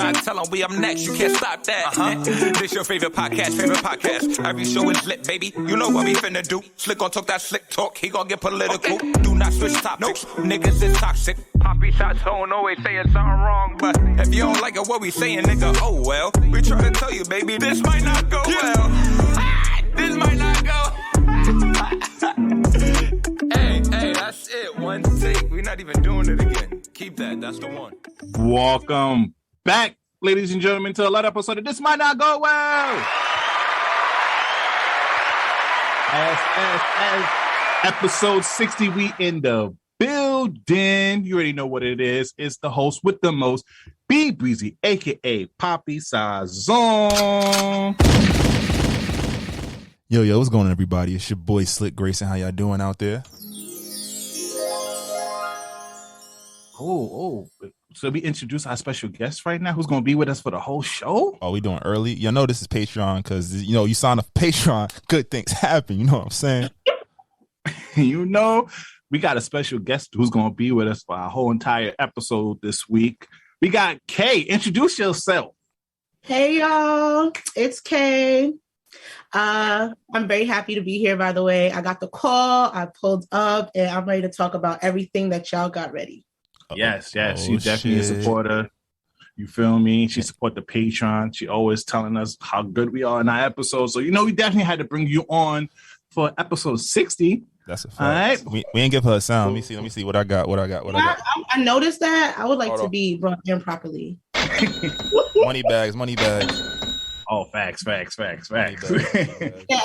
try to tell them we up next, you can't stop that. This your favorite podcast. Every show is lit, baby. You know what we finna do. Slick gon' talk that slick talk, he gon' get political. Okay. Do not switch topics, niggas is toxic. Poppy shots don't always saying something wrong, but if you don't like it, what we saying, nigga, oh well. We try to tell you, baby, this might not go well. This might not go. Hey, that's it. One take. We're not even doing it again. Keep that. That's the one. Welcome back, ladies and gentlemen, to another episode of This Might Not Go Well. As episode 60, we in the building. You already know what it is. It's the host with the most, B Brezzy, aka Poppy Sazon. Yo, what's going on, everybody? It's your boy Slick Grayson. How y'all doing out there? So we introduce our special guest right now, who's going to be with us for the whole show. Oh, we doing early? You know this is Patreon because, you know, you sign up for Patreon, good things happen. You know what I'm saying? You know, we got a special guest who's going to be with us for our whole entire episode this week. We got Kay. Introduce yourself. Hey, y'all. It's Kay. I'm very happy to be here, by the way. I got the call, I pulled up, and I'm ready to talk about everything that y'all got ready. Yes. She's definitely a supporter. You feel me? She support the Patreon. She always telling us how good we are in our episodes. So, you know, we definitely had to bring you on for episode 60. That's a fact. All right. We ain't give her a sound. Let me see what I got. I noticed that. I would like to be brought in properly. Money bags. Oh, facts. Yeah,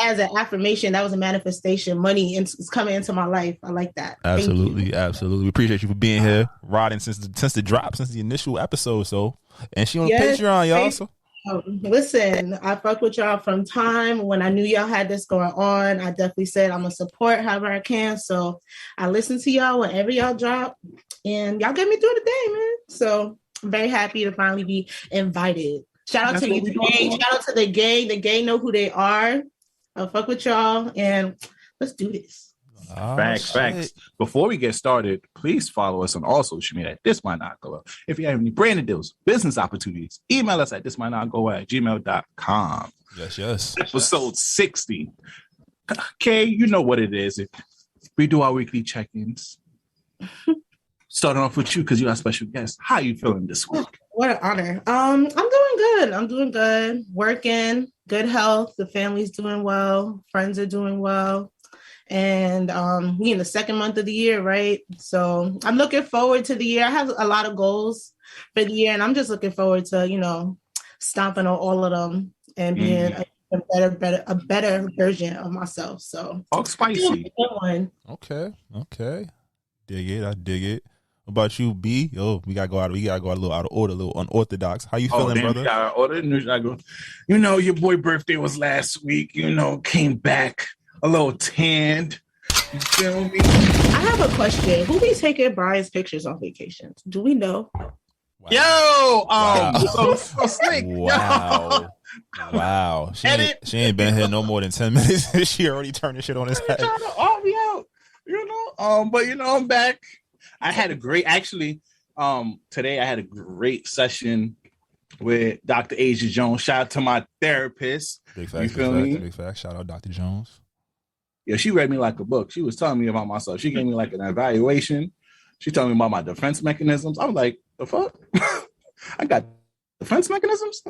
as an affirmation, that was a manifestation. Money is coming into my life. I like that. Absolutely. We appreciate you for being here, riding since the drop, since the initial episode. So, and she on the Patreon, y'all. So. Listen, I fucked with y'all from time when I knew y'all had this going on. I definitely said I'm gonna support however I can. So I listened to y'all whenever y'all drop, and y'all get me through the day, man. So I'm very happy to finally be invited. Shout out to you, gang. Shout out to the gang. The gang know who they are. I'll fuck with y'all, and let's do this. Facts. Before we get started, please follow us on all social media at This Might Not Go Well. If you have any branded deals, business opportunities, email us at thismightnotgowell@gmail.com. Yes. Episode 60. Okay, you know what it is. We do our weekly check-ins. Starting off with you because you're our special guest. How are you feeling this week? What an honor. I'm doing good. Working, good health. The family's doing well. Friends are doing well. And we in the second month of the year, right? So I'm looking forward to the year. I have a lot of goals for the year, and I'm just looking forward to, you know, stomping on all of them and being a better version of myself. So spicy. Okay. I dig it. What about you, B? Yo, we gotta go a little out of order, a little unorthodox. How you feeling, brother? You know, your boy birthday was last week. You know, came back a little tanned. You feel me? I have a question. Who be taking Brian's pictures on vacations? Do we know? Wow. So slick. Wow. She ain't been here no more than 10 minutes. She already turned this shit on his head. Trying to off me out, you know. But you know, I'm back. I had a great, today I had a great session with Dr. Asia Jones. Shout out to my therapist. Big facts, big facts. Shout out Dr. Jones. Yeah, she read me like a book. She was telling me about myself. She gave me like an evaluation. She told me about my defense mechanisms. I was like, the fuck? I got defense mechanisms?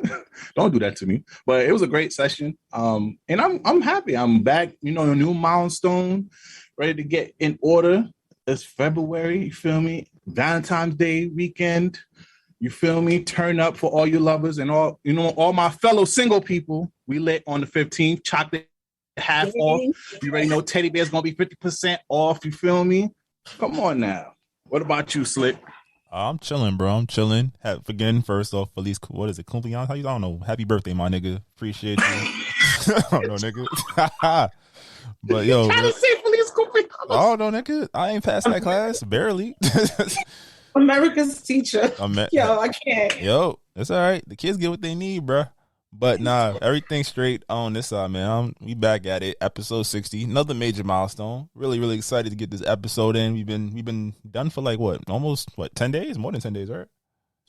Don't do that to me. But it was a great session. And I'm happy. I'm back, you know, a new milestone, ready to get in order. It's February, you feel me? Valentine's Day weekend, you feel me? Turn up for all you lovers and all, you know, all my fellow single people. We lit on the 15th, chocolate half off. You already know teddy bear's gonna be 50% off, you feel me? Come on now. What about you, Slick? I'm chilling, bro. I'm chilling. Again, first off, Feliz, what is it? Cumpleaños? I don't know. Happy birthday, my nigga. Appreciate you. I don't know, nigga. But yo, trying to say Feliz Cumpleaños. Oh no, nigga, I ain't passed that class, barely. America's teacher. Yo, I can't. Yo, it's all right. The kids get what they need, bro. But nah, everything's straight on this side, man. We back at it. Episode 60, another major milestone. Really, really excited to get this episode in. We've been done for like almost 10 days, more than 10 days, right?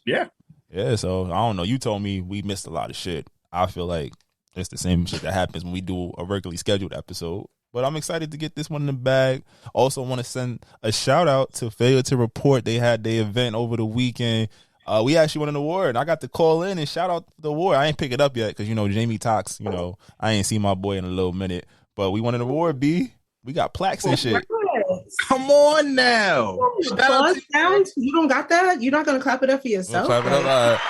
Yeah. Yeah, so I don't know. You told me we missed a lot of shit. I feel like it's the same shit that happens when we do a regularly scheduled episode. But I'm excited to get this one in the bag. Also want to send a shout out to Failure to Report. They had their event over the weekend. We actually won an award. I got to call in and shout out the award. I ain't pick it up yet because, Jamie Tox, I ain't seen my boy in a little minute. But we won an award, B. We got plaques and shit. Come on now. Sounds, you don't got that? You're not going to clap it up for yourself? We'll clap it up.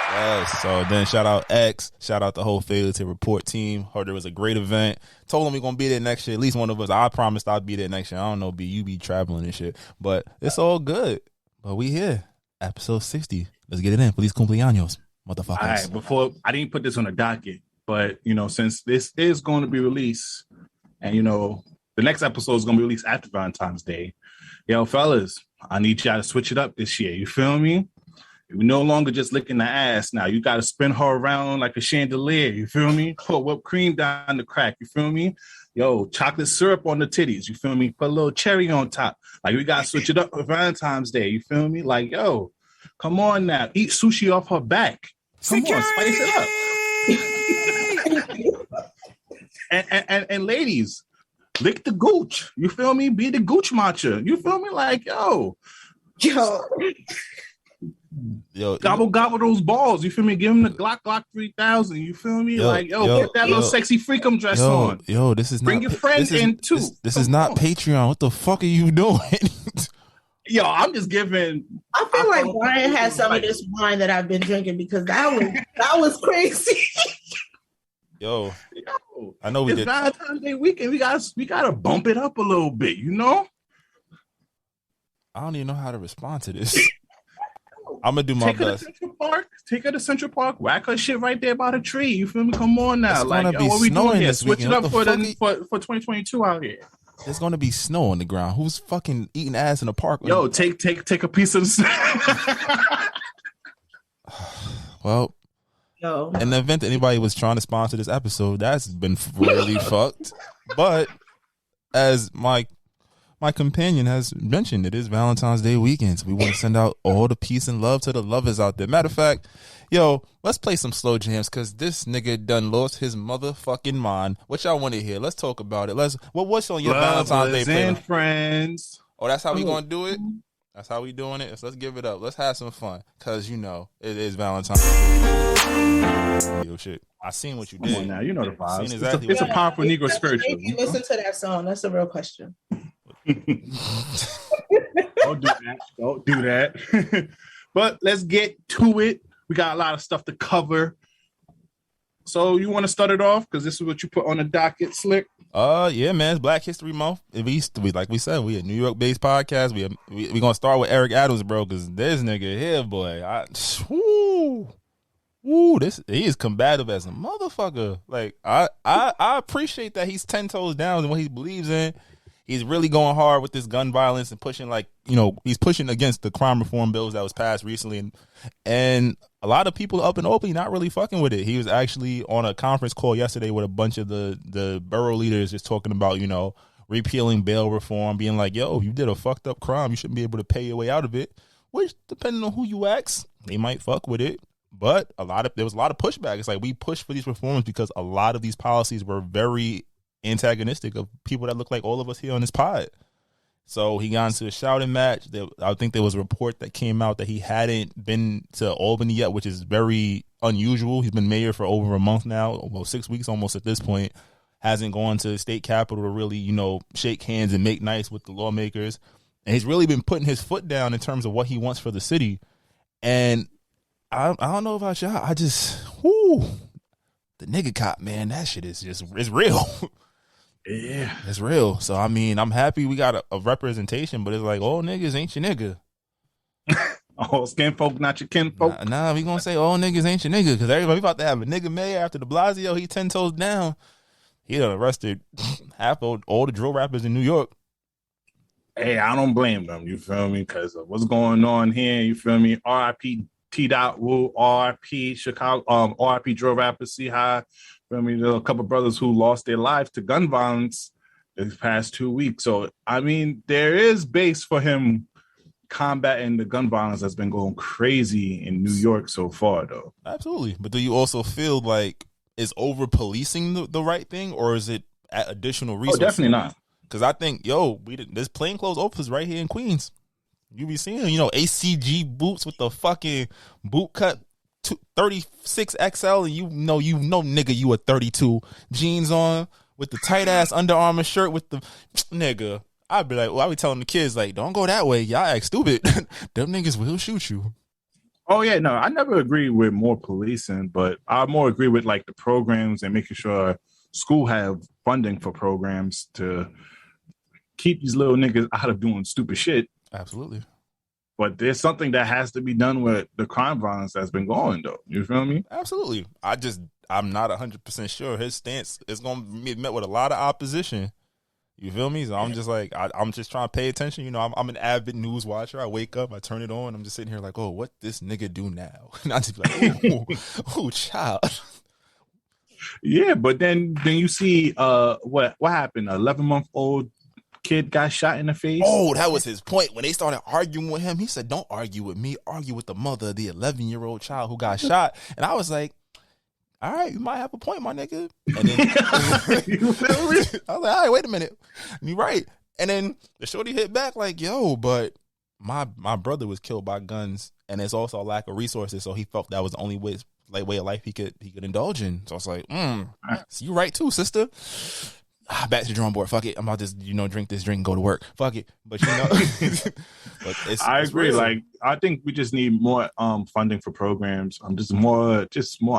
Yes. So then shout out X. Shout out the whole Failure to Report team. Heard it was a great event. Told them we're going to be there next year. At least one of us. I promised I'd be there next year. I don't know, B. You be traveling and shit. But it's all good. But we here. Episode 60. Let's get it in. Feliz cumpleaños, motherfuckers. All right, before I didn't put this on the docket, but since this is going to be released, and the next episode is going to be released after Valentine's Day, fellas, I need y'all to switch it up this year. You feel me? We're no longer just licking the ass now. You got to spin her around like a chandelier. You feel me? Put whipped cream down the crack. You feel me? Chocolate syrup on the titties. You feel me? Put a little cherry on top. Like, we got to switch it up for Valentine's Day. You feel me? Like, come on now. Eat sushi off her back. Come on, spice it up. and ladies, lick the gooch. You feel me? Be the gooch matcha. You feel me? Like, yo. Gobble those balls. You feel me? Give him the Glock 3000. You feel me? Put that little sexy freakum dress on. This is bring your friend in too. This is not Patreon. What the fuck are you doing? I'm just giving. I feel like Brian has some of this wine that I've been drinking because that was crazy. I know we did. Valentine's Day weekend. We gotta bump it up a little bit. I don't even know how to respond to this. I'm gonna do my best. Take her to Central Park. Whack her shit right there by the tree. You feel me? Come on now. It's gonna be what we doing here? this Switch weekend. it up for 2022 out here. There's gonna be snow on the ground. Who's fucking eating ass in the park? Take a piece of the. Well, in the event that anybody was trying to sponsor this episode, that's been really fucked. But as my companion has mentioned, it is Valentine's Day weekend. So we want to send out all the peace and love to the lovers out there. Matter of fact, let's play some slow jams because this nigga done lost his motherfucking mind. What y'all want to hear? Let's talk about it. What's on your Valentine's Day and friends. Oh, that's how we gonna do it? That's how we doing it? So let's give it up. Let's have some fun because it is Valentine's Day. Shit. I seen what you did. Come on now, you know the vibes. Exactly it's a powerful Negro spiritual. Listen to that song. That's the real question. Don't do that. But let's get to it. We got a lot of stuff to cover. So you want to start it off because this is what you put on the docket, Slick? Yeah, man. It's Black History Month. Like we said, we a New York based podcast. We gonna start with Eric Adams, bro, because this nigga here, boy. He is combative as a motherfucker. Like I appreciate that he's 10 toes down in what he believes in. He's really going hard with this gun violence and pushing he's pushing against the crime reform bills that was passed recently. And a lot of people up and openly not really fucking with it. He was actually on a conference call yesterday with a bunch of the borough leaders just talking about, repealing bail reform, being like, you did a fucked up crime. You shouldn't be able to pay your way out of it, which depending on who you ask, they might fuck with it. But there was a lot of pushback. It's like we pushed for these reforms because a lot of these policies were very antagonistic of people that look like all of us here on this pod. So he got into a shouting match. I think there was a report that came out that he hadn't been to Albany yet, which is very unusual. He's been mayor for over a month now, 6 weeks almost at this point. Hasn't gone to the state capitol to really, shake hands and make nice with the lawmakers. And he's really been putting his foot down in terms of what he wants for the city. And I don't know about y'all. The nigga cop, man, that shit is it's real. Yeah. It's real. So, I'm happy we got a representation, but it's like, all niggas ain't your nigga. All skin folk, not your kin folk. Nah, we gonna say all niggas ain't your nigga because everybody about to have a nigga mayor after de Blasio. He 10 toes down. He done arrested half of all the drill rappers in New York. Hey, I don't blame them. You feel me? Because of what's going on here. You feel me? R.I.P. T. Woo, R.I.P. Chicago, R.I.P. drill rappers. See how, feel me? There are a couple of brothers who lost their lives to gun violence these past 2 weeks. So, there is base for him combating the gun violence that's been going crazy in New York so far, though. Absolutely. But do you also feel like is over policing the right thing, or is it additional resources? Oh, definitely not. Because I think, there's plainclothes officers right here in Queens. You be seeing, ACG boots with the fucking boot cut 36XL, and you know, nigga, you a 32 jeans on with the tight ass Under Armour shirt with the nigga. I'd be like, I be telling the kids, like, don't go that way. Y'all act stupid. Them niggas will shoot you. Oh yeah, no, I never agree with more policing, but I more agree with like the programs and making sure school have funding for programs to keep these little niggas out of doing stupid shit. Absolutely. But there's something that has to be done with the crime violence that's been going, though. You feel me? Absolutely. I'm not 100% sure his stance is going to be met with a lot of opposition. You feel me? So I'm just like, I'm just trying to pay attention. You know, I'm an avid news watcher. I wake up, I turn it on. I'm just sitting here like, oh, what this nigga do now? And I just be like, oh, child. Yeah, but then you see what happened? 11-month-old kid got shot in the face. Oh, that was his point. When they started arguing with him, he said, don't argue with me, argue with the mother of the 11-year-old child who got shot. And I was like, all right, you might have a point, my nigga. And then You feel me? I was like, all right, wait a minute. You're right. And then the shorty hit back like, yo, but my brother was killed by guns, and there's also a lack of resources, so he felt that was the only way of life he could indulge in. So I was like, so you right too, sister. Back to the drawing board. Fuck it. I'm about to just, drink this drink and go to work. Fuck it. But but I agree. real. Like, I think we just need more funding for programs. Just more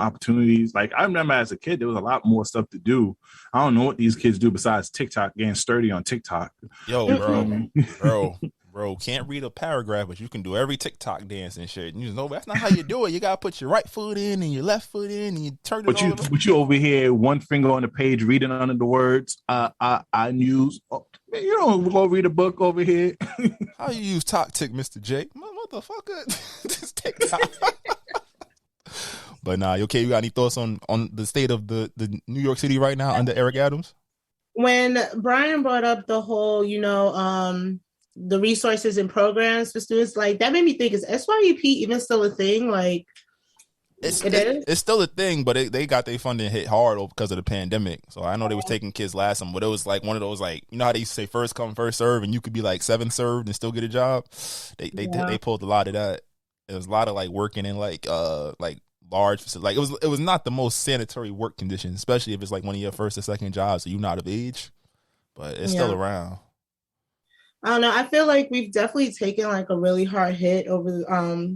opportunities. Like, I remember as a kid, there was a lot more stuff to do. I don't know what these kids do besides TikTok, getting sturdy on TikTok. Yo, bro, can't read a paragraph, but you can do every TikTok dance and shit. You know, that's not how you do it. You gotta put your right foot in and your left foot in, and you turn it. But you over here, one finger on the page, reading under the words. I news. Oh, man, you don't go read a book over here. How you use TikTok, Mr. J? Motherfucker, this TikTok. But nah, okay. You got any thoughts on the state of the New York City right now under Eric Adams? When Brian brought up the whole, the resources and programs for students, like, that made me think, is SYUP even still a thing? Like, it's still a thing, but they got their funding hit hard because of the pandemic. So I know they was taking kids last time, but it was like one of those, like, you know how they used to say first come first serve, and you could be like 7 served and still get a job. They pulled a lot of that. It was a lot of like working in like large facilities. Like, it was not the most sanitary work conditions, especially if it's like one of your first or second jobs, so you're not of age. But it's still around. I don't know. I feel like we've definitely taken like a really hard hit over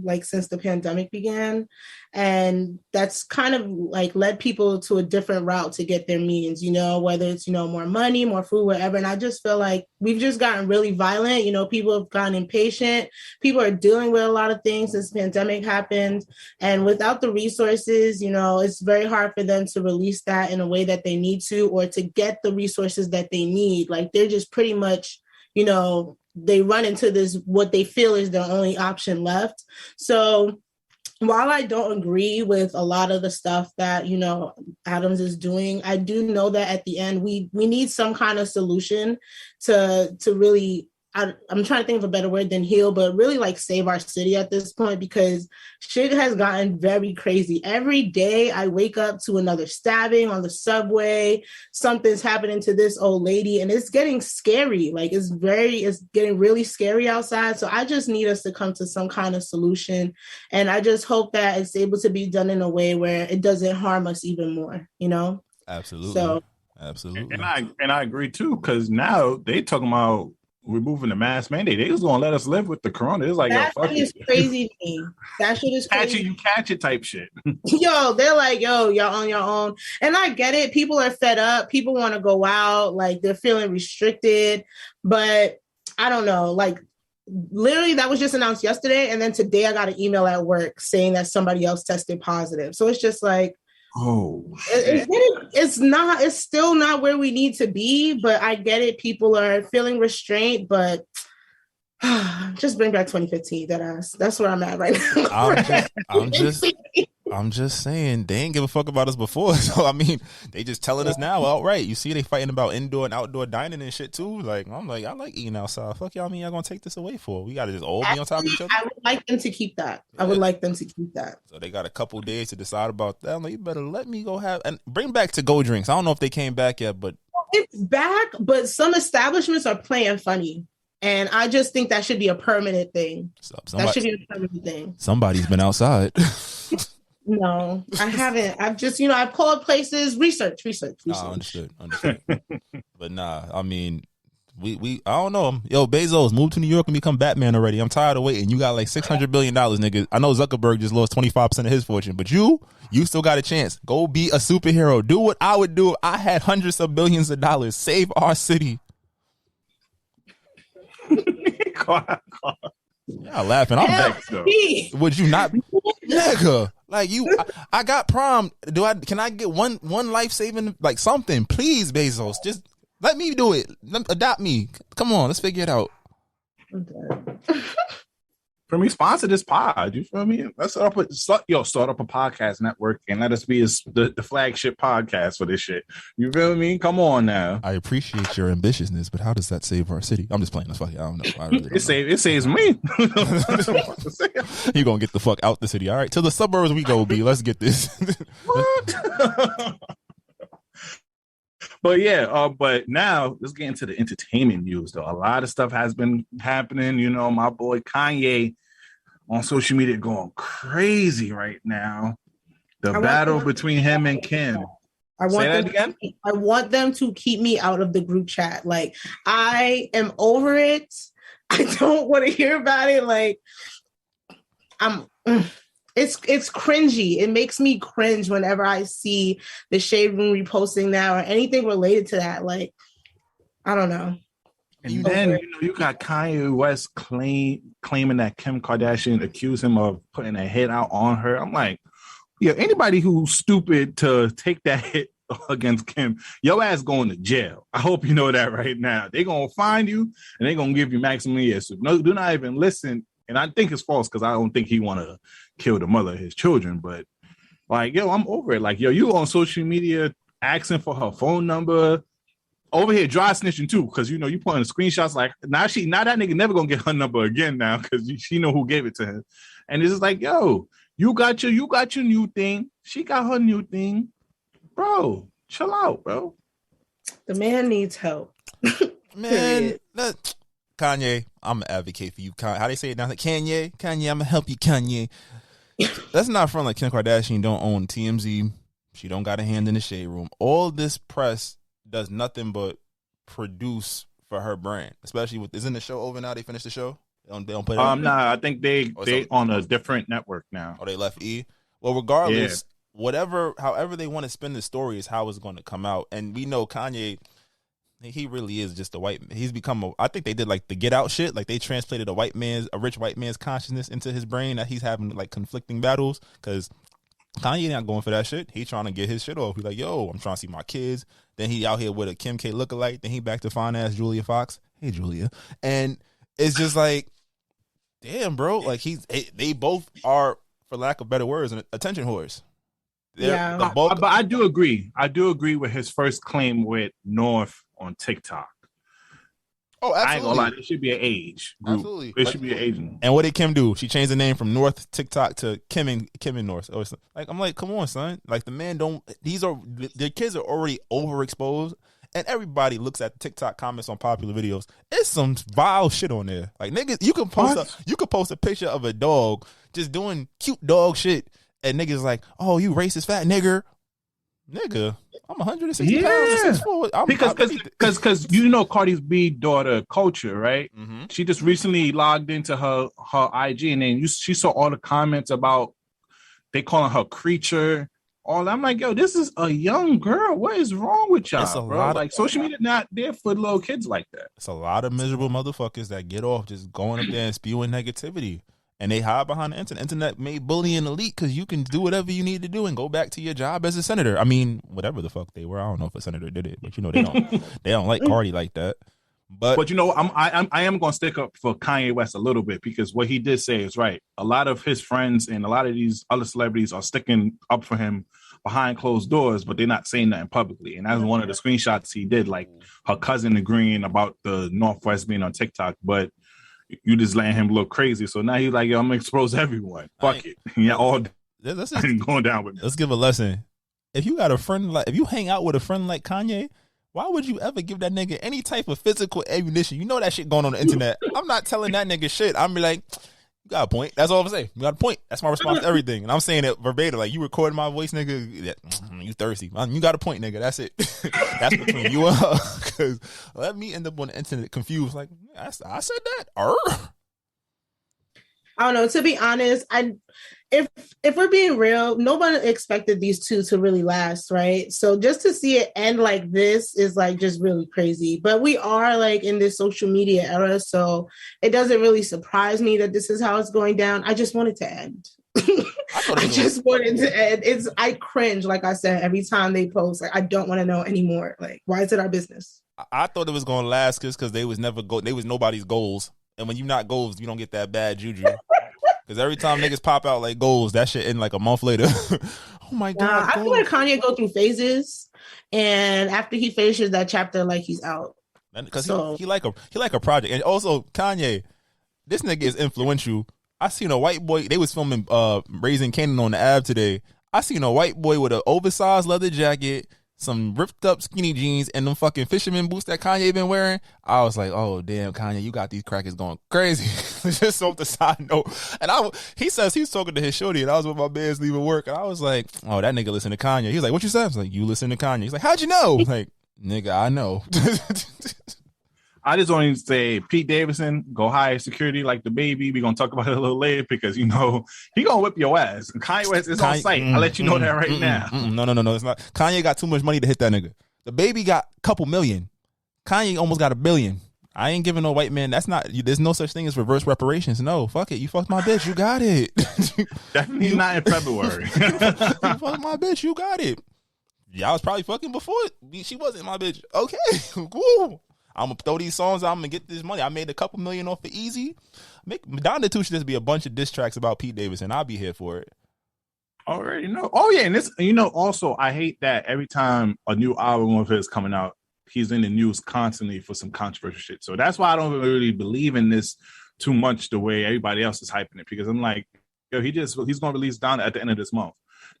like since the pandemic began. And that's kind of like led people to a different route to get their means, whether it's, more money, more food, whatever. And I just feel like we've just gotten really violent. People have gotten impatient. People are dealing with a lot of things since the pandemic happened. And without the resources, it's very hard for them to release that in a way that they need to, or to get the resources that they need. Like, they're just pretty much, they run into this, what they feel is their only option left. So while I don't agree with a lot of the stuff that, Adams is doing, I do know that at the end, we need some kind of solution to really, I'm trying to think of a better word than heal, but really like save our city at this point, because shit has gotten very crazy. Every day I wake up to another stabbing on the subway. Something's happening to this old lady, and it's getting scary. Like, it's getting really scary outside. So I just need us to come to some kind of solution. And I just hope that it's able to be done in a way where it doesn't harm us even more, Absolutely. So, absolutely. And I agree too, because now they talking about removing the mask mandate. They was gonna let us live with the corona. It's like, that fuck shit is crazy to me. That shit is crazy. You catch it type shit. Yo, they're like, yo, y'all on your own. And I get it. People are fed up. People want to go out. Like, they're feeling restricted. But I don't know. Like, literally, that was just announced yesterday. And then today I got an email at work saying that somebody else tested positive. So it's just like, oh, it's still not where we need to be, but I get it. People are feeling restraint, but just bring back 2015. That's where I'm at right now. I'm just saying they ain't give a fuck about us before. So I mean, they just telling us now outright. You see, they fighting about indoor and outdoor dining and shit too. Like I'm like, I like eating outside. Fuck y'all, mean y'all gonna take this away for? We gotta just all be on top of each other. I would like them to keep that. I would like them to keep that. So they got a couple days to decide about that. I'm like, you better let me go have and bring back to go drinks. I don't know if they came back yet, but it's back. But some establishments are playing funny. And I just think that should be a permanent thing. That should be a permanent thing. Somebody's been outside. No, I haven't. I've just, I've called places, research. Understood. But nah, I mean, we I don't know. Yo, Bezos, move to New York and become Batman already. I'm tired of waiting. You got like $600 billion, nigga. I know Zuckerberg just lost 25% of his fortune, but you still got a chance. Go be a superhero. Do what I would do if I had hundreds of billions of dollars. Save our city. Y'all laughing. I'm back. Would you not, nigga? Like I got prom. Can I get one life saving, like something, please, Bezos? Just let me do it. Adopt me. Come on, let's figure it out. For me, sponsor this pod. You feel me? Let's start up a podcast network and let us be the flagship podcast for this shit. You feel me? Come on now. I appreciate your ambitiousness, but how does that save our city? I'm just playing this. Fuck, I don't know. I really don't know. It saves me. You gonna get the fuck out the city? All right, to the suburbs we go. B. Let's get this. What? But yeah, but now let's get into the entertainment news, though. A lot of stuff has been happening. My boy Kanye on social media going crazy right now. The battle between him and Kim. I want them to keep me out of the group chat. Like, I am over it. I don't want to hear about it. Like, it's cringy. It makes me cringe whenever I see the Shade Room reposting that or anything related to that. Like, I don't know. And then you got Kanye West claiming that Kim Kardashian accused him of putting a hit out on her. I'm like, yeah, anybody who's stupid to take that hit against Kim, your ass going to jail. I hope you know that right now. They're gonna find you and they're gonna give you maximum years. So no, do not even listen. And I think it's false because I don't think he want to kill the mother of his children. But like, yo, I'm over it. Like, yo, you on social media asking for her phone number. Over here, dry snitching too, because you putting screenshots like now that nigga never gonna get her number again now because she know who gave it to him, and it's just like, yo, you got your new thing, she got her new thing, bro. Chill out, bro. The man needs help, man. Kanye, I'm gonna advocate for you. How they say it now? Like Kanye, I'm gonna help you, Kanye. That's not from like Kim Kardashian don't own TMZ. She don't got a hand in the Shade Room. All this press does nothing but produce for her brand, especially with isn't the show over now? They finished the show. They don't put it. Nah, I think they on a different network now. Oh, they left E. Well, regardless, however they want to spin the story is how it's going to come out, and we know Kanye. He really is just he's become I think they did like the Get Out shit. Like they translated a rich white man's consciousness into his brain that he's having like conflicting battles because Kanye not going for that shit. He trying to get his shit off. He's like, yo, I'm trying to see my kids. Then he out here with a Kim K lookalike. Then he back to fine ass Julia Fox. Hey, Julia. And it's just like, damn, bro. Like they both are, for lack of better words, attention whores. But I do agree. I do agree with his first claim with North on TikTok. Oh, absolutely. I ain't gonna lie, it should be an age group. Absolutely. It should be an age group. And what did Kim do? She changed the name from North TikTok to Kim and North. Like, I'm like, come on, son. Like, the man their kids are already overexposed, and everybody looks at the TikTok comments on popular videos. It's some vile shit on there. Like, niggas, you can post a picture of a dog just doing cute dog shit, and niggas like, oh, you racist fat nigger. Nigga, I'm 160 pounds. Because Cardi B daughter Culture, right? Mm-hmm. She just recently logged into her IG, and then she saw all the comments about they calling her creature. I'm like, yo, this is a young girl. What is wrong with y'all, bro? Like, social media not there for little kids like that. It's a lot of miserable motherfuckers that get off just going up there and spewing negativity. And they hide behind the internet. Internet made bullying elite because you can do whatever you need to do and go back to your job as a senator. I mean, whatever the fuck they were. I don't know if a senator did it, but they don't like Cardi like that. But you know, I am going to stick up for Kanye West a little bit because what he did say is right. A lot of his friends and a lot of these other celebrities are sticking up for him behind closed doors, but they're not saying nothing publicly. And that's one of the screenshots he did, like her cousin agreeing about the Northwest being on TikTok, but you just letting him look crazy. So now he's like, yo, I'm gonna expose everyone. Fuck it. Yeah, all going down with me. Let's give a lesson. If you got a friend like, if you hang out with a friend like Kanye, why would you ever give that nigga any type of physical ammunition? You know that shit going on the internet. I'm not telling that nigga shit. I'm be like, you got a point. That's all I'm saying. You got a point. That's my response to everything. And I'm saying it verbatim. Like, you recording my voice, nigga. You thirsty. You got a point, nigga. That's it. That's between you and her. Because let me end up on the internet confused. Like, I said that. I don't know. To be honest, if we're being real, nobody expected these two to really last, right? So just to see it end like this is like just really crazy. But we are like in this social media era, so it doesn't really surprise me that this is how it's going down. I just want it to end. I just wanted to end. I cringe, like I said, every time they post. Like, I don't want to know anymore. Like, why is it our business? I thought it was gonna last because they was nobody's goals. And when you're not goals, you don't get that bad juju. Because every time niggas pop out like goals, that shit in like a month later. Oh my God. I feel like Kanye go through phases. And after he finishes that chapter, like, he's out. Because he like a project. And also, Kanye, this nigga is influential. I seen a white boy, they was filming Raising Canaan on the Ave today. I seen a white boy with an oversized leather jacket, some ripped up skinny jeans, and them fucking fisherman boots that Kanye been wearing. I was like, oh damn, Kanye, you got these crackers going crazy. Just off the side note. And he says he's talking to his shorty, and I was with my bands leaving work, and I was like, oh, that nigga listen to Kanye. He's like, what you said? I was like, you listen to Kanye. He's like, how'd you know? Like, nigga, I know. I just want to say, Pete Davidson, go hire security like the baby. We're going to talk about it a little later because, you know, he going to whip your ass. And Kanye West is on site. I'll let you know that right now. No, it's not. Kanye got too much money to hit that nigga. The baby got a couple million. Kanye almost got $1 billion. I ain't giving no white man. That's not, there's no such thing as reverse reparations. No, fuck it. You fucked my bitch. You got it. Definitely not in February. You fucked my bitch. You got it. Y'all was probably fucking before she wasn't my bitch. Okay. Cool. I'm gonna throw these songs out. I'm gonna get this money. I made a couple million off of Easy. Madonna too should just be a bunch of diss tracks about Pete Davidson. I'll be here for it. Already know. Oh yeah, and this, you know, also I hate that every time a new album of his coming out, he's in the news constantly for some controversial shit. So that's why I don't really believe in this too much the way everybody else is hyping it, because I'm like, yo, he's gonna release Donna at the end of this month.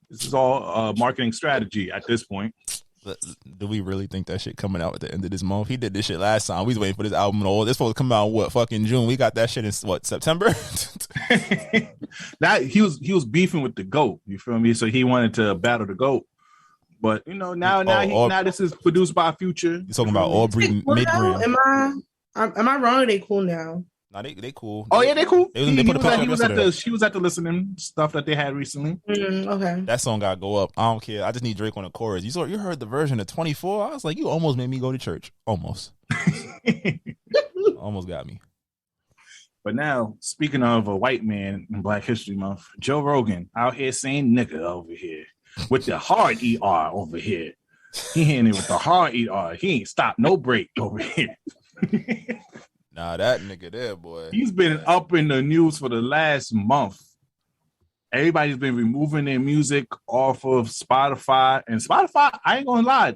This is all a marketing strategy at this point. Do we really think that shit coming out at the end of this month? He did this shit last time. We was waiting for this album and all. This supposed to come out in fucking June. We got that shit in September? That he was beefing with the GOAT. You feel me? So he wanted to battle the GOAT. But you know, now this is produced by Future. You're talking about Aubrey Midgram. Am I wrong? Or they cool now? Nah, they cool. Oh yeah, they cool. She was at the listening stuff that they had recently. Okay. That song gotta go up. I don't care. I just need Drake on the chorus. You heard the version of 24? I was like, you almost made me go to church. Almost. Almost got me. But now, speaking of a white man in Black History Month, Joe Rogan out here saying nigga over here with the hard ER over here. He hitting it with the hard ER. He ain't stopped no break over here. Nah, that nigga there, boy. He's been up in the news for the last month. Everybody's been removing their music off of Spotify. And Spotify, I ain't gonna lie,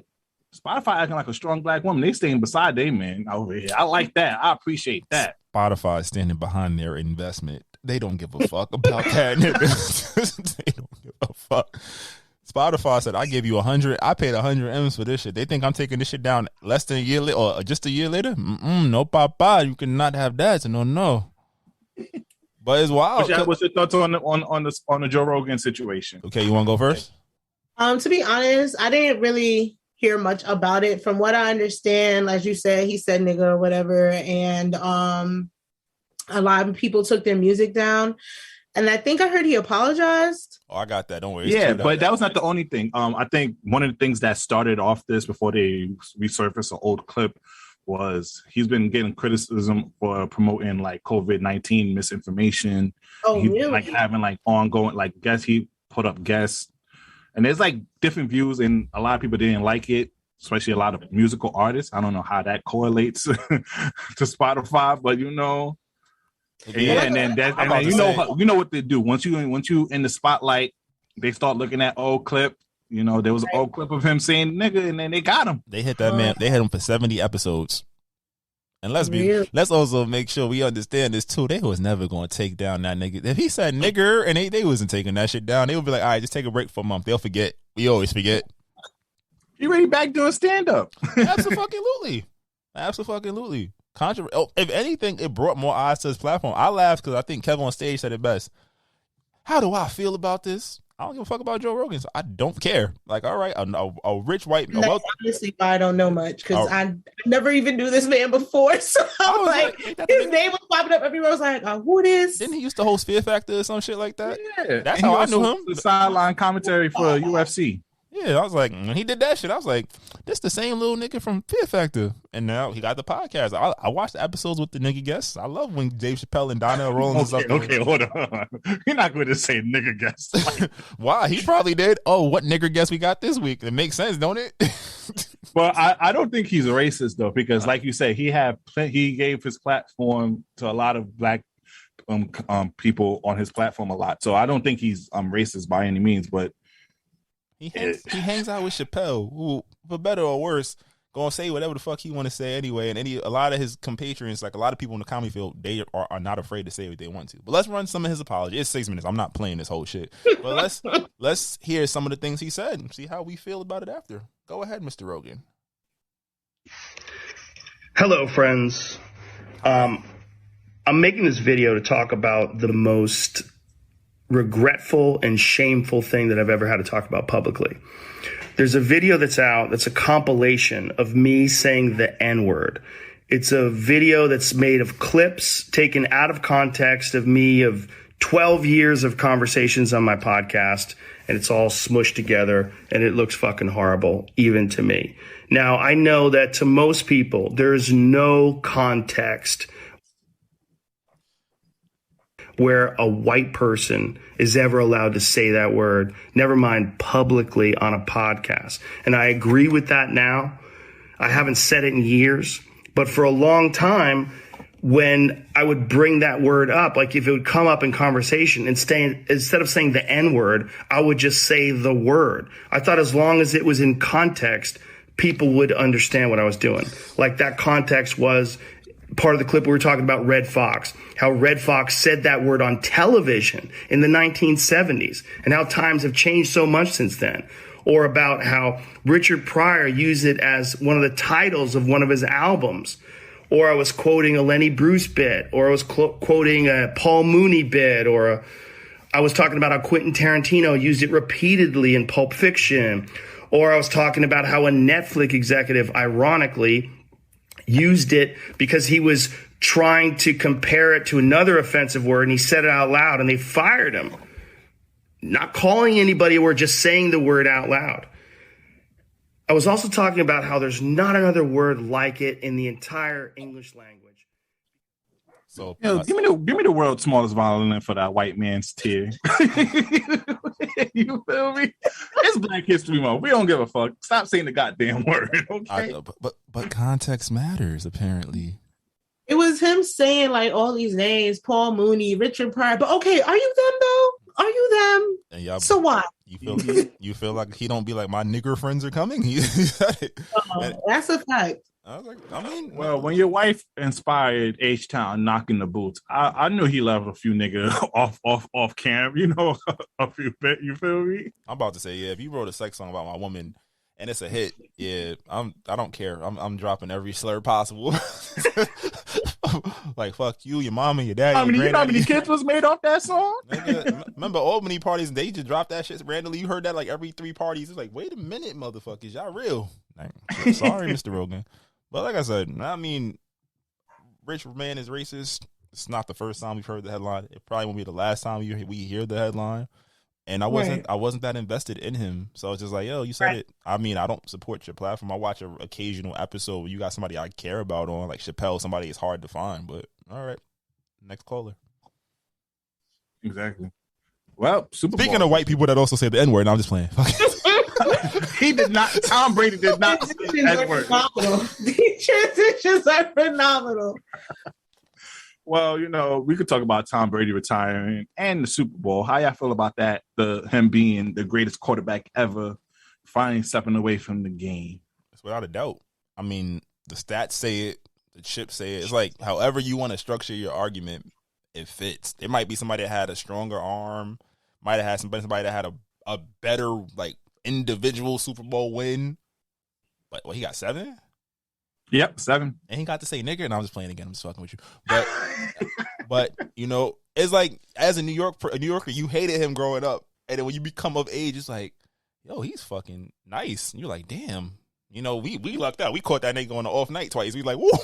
Spotify acting like a strong black woman. They staying beside their man over here. I like that. I appreciate that. Spotify is standing behind their investment. They don't give a fuck about that, nigga. They don't give a fuck. Spotify said, I give you 100. I paid 100 M's for this shit. They think I'm taking this shit down less than a year later or just a year later? No, papa. You cannot have that. So no. But it's wild. What's your thoughts on the Joe Rogan situation? Okay, you want to go first? To be honest, I didn't really hear much about it. From what I understand, as you said, he said nigga or whatever. And a lot of people took their music down. And I think I heard he apologized. Oh, I got that. Don't worry. Yeah, but that was not the only thing. I think one of the things that started off this before they resurfaced an old clip was he's been getting criticism for promoting like COVID-19 misinformation. Oh, really? Like having like ongoing, like guests, he put up guests. And there's like different views and a lot of people didn't like it. especially a lot of musical artists. I don't know how that correlates to Spotify, but you know, yeah. And then you know what they do once you in the spotlight, they start looking at old clip. You know, there was an old clip of him saying "nigga," and then they got him. They hit that man. They hit him for 70 episodes. And let's also make sure we understand this too. They was never going to take down that nigga. If he said nigger and they wasn't taking that shit down, they would be like, all right, just take a break for a month. They'll forget. We always forget. You ready back doing stand up? Absolutely. If anything, it brought more eyes to his platform. I laughed because I think Kevin on stage said it best. How do I feel about this? I don't give a fuck about Joe Rogan, so I don't care. Like, all right, a rich white. That's honestly why I don't know much because I never even knew this man before. So I'm like, his name was popping up everywhere. I was like, who this? Didn't he used to host Fear Factor or some shit like that? Yeah, that's how I knew him. The sideline commentary for UFC. Yeah, I was like, when he did that shit, I was like, this the same little nigga from Fear Factor. And now he got the podcast. I watched the episodes with the nigga guests. I love when Dave Chappelle and Donnell Rollins and stuff. Okay, hold on. You're not going to say nigga guest. Why? He probably did. Oh, what nigger guest we got this week? It makes sense, don't it? Well, I don't think he's a racist, though, because like you said, he gave his platform to a lot of black people on his platform a lot. So I don't think he's racist by any means, but he hangs out with Chappelle, who, for better or worse, gonna say whatever the fuck he want to say anyway. And a lot of his compatriots, like a lot of people in the comedy field, they are not afraid to say what they want to. But let's run some of his apologies. It's 6 minutes. I'm not playing this whole shit. But let's hear some of the things he said and see how we feel about it after. Go ahead, Mr. Rogan. Hello, friends. I'm making this video to talk about the most regretful and shameful thing that I've ever had to talk about publicly. There's a video that's out that's a compilation of me saying the N-word. It's a video that's made of clips taken out of context of me of 12 years of conversations on my podcast, and it's all smushed together, and it looks fucking horrible, even to me. Now, I know that to most people, there's no context where a white person is ever allowed to say that word, never mind publicly on a podcast. And I agree with that now. I haven't said it in years, but for a long time, when I would bring that word up, like if it would come up in conversation, instead of saying the N-word, I would just say the word. I thought as long as it was in context, people would understand what I was doing. Like that context was part of the clip we were talking about Red Fox, how Red Fox said that word on television in the 1970s and how times have changed so much since then. Or about how Richard Pryor used it as one of the titles of one of his albums. Or I was quoting a Lenny Bruce bit, or I was quoting a Paul Mooney bit, or I was talking about how Quentin Tarantino used it repeatedly in Pulp Fiction. Or I was talking about how a Netflix executive, ironically, used it because he was trying to compare it to another offensive word, and he said it out loud, and they fired him. Not calling anybody or just saying the word out loud. I was also talking about how there's not another word like it in the entire English language. So give me the world's smallest violin for that white man's tear. You feel me? It's Black History Month. We don't give a fuck. Stop saying the goddamn word. Okay. But context matters, apparently. It was him saying like all these names, Paul Mooney, Richard Pryor. But okay, are you them though? Are you them? And y'all, so what? You feel like he don't be like, my nigger friends are coming? That's a fact. I was like, well, when your wife inspired H-Town knocking the boots, I knew he left a few niggas off cam, you know, a few bit. You feel me? I'm about to say, yeah, if you wrote a sex song about my woman and it's a hit, yeah, I don't care. I'm dropping every slur possible. Like fuck you, your mama, your daddy. You know how many kids was made off that song? Remember Albany parties? They just dropped that shit randomly. You heard that like every 3 parties. It's like, wait a minute, motherfuckers, y'all real? Like, sorry, Mr. Rogan. But like I said, I mean, rich man is racist. It's not the first time we've heard the headline. It probably won't be the last time we hear the headline. And I wasn't that invested in him. So it's just like, yo, you said it. I mean, I don't support your platform. I watch an occasional episode where you got somebody I care about on, like Chappelle, somebody is hard to find. But all right, next caller. Exactly. Well, Speaking of white people that also say the N-word, I'm just playing. He did not. Tom Brady did not say that word. The transitions are phenomenal. Well, we could talk about Tom Brady retiring and the Super Bowl. How y'all feel about that? Him being the greatest quarterback ever, finally stepping away from the game. It's without a doubt. I mean, the stats say it, the chips say it. It's like however you want to structure your argument, it fits. There might be somebody that had a stronger arm, might have had somebody that had a better like individual Super Bowl win. But he got 7? Yep, 7. And he got to say nigger, and I'm just playing again. I'm just fucking with you. But it's like as a New Yorker, you hated him growing up, and then when you become of age, it's like, yo, he's fucking nice. And you're like, damn, we lucked out. We caught that nigga on the off night twice. We like, whoa,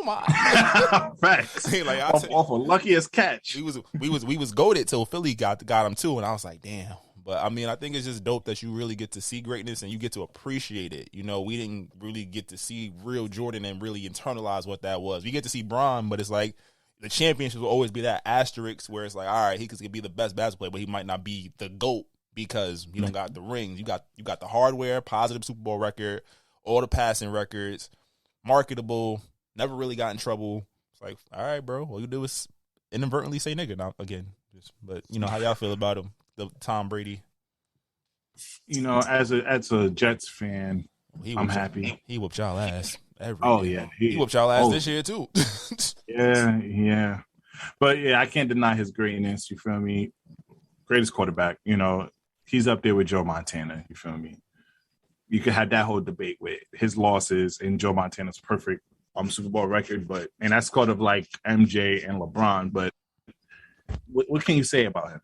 my facts. Like off a luckiest catch. We was goated till Philly got him too, and I was like, damn. But I mean, I think it's just dope that you really get to see greatness and you get to appreciate it. We didn't really get to see real Jordan and really internalize what that was. We get to see Bron, but it's like the championships will always be that asterisk where it's like, all right, he could be the best basketball player, but he might not be the GOAT because you don't got the rings. You got the hardware, positive Super Bowl record, all the passing records, marketable, never really got in trouble. It's like, all right, bro, all you do is inadvertently say nigga now again. But how y'all feel about him? The Tom Brady. As a Jets fan, I'm happy. He whooped y'all ass. He whooped y'all ass this year too. yeah. But yeah, I can't deny his greatness. You feel me? Greatest quarterback. He's up there with Joe Montana. You feel me? You could have that whole debate with his losses and Joe Montana's perfect Super Bowl record, and that's kind of like MJ and LeBron. But what can you say about him?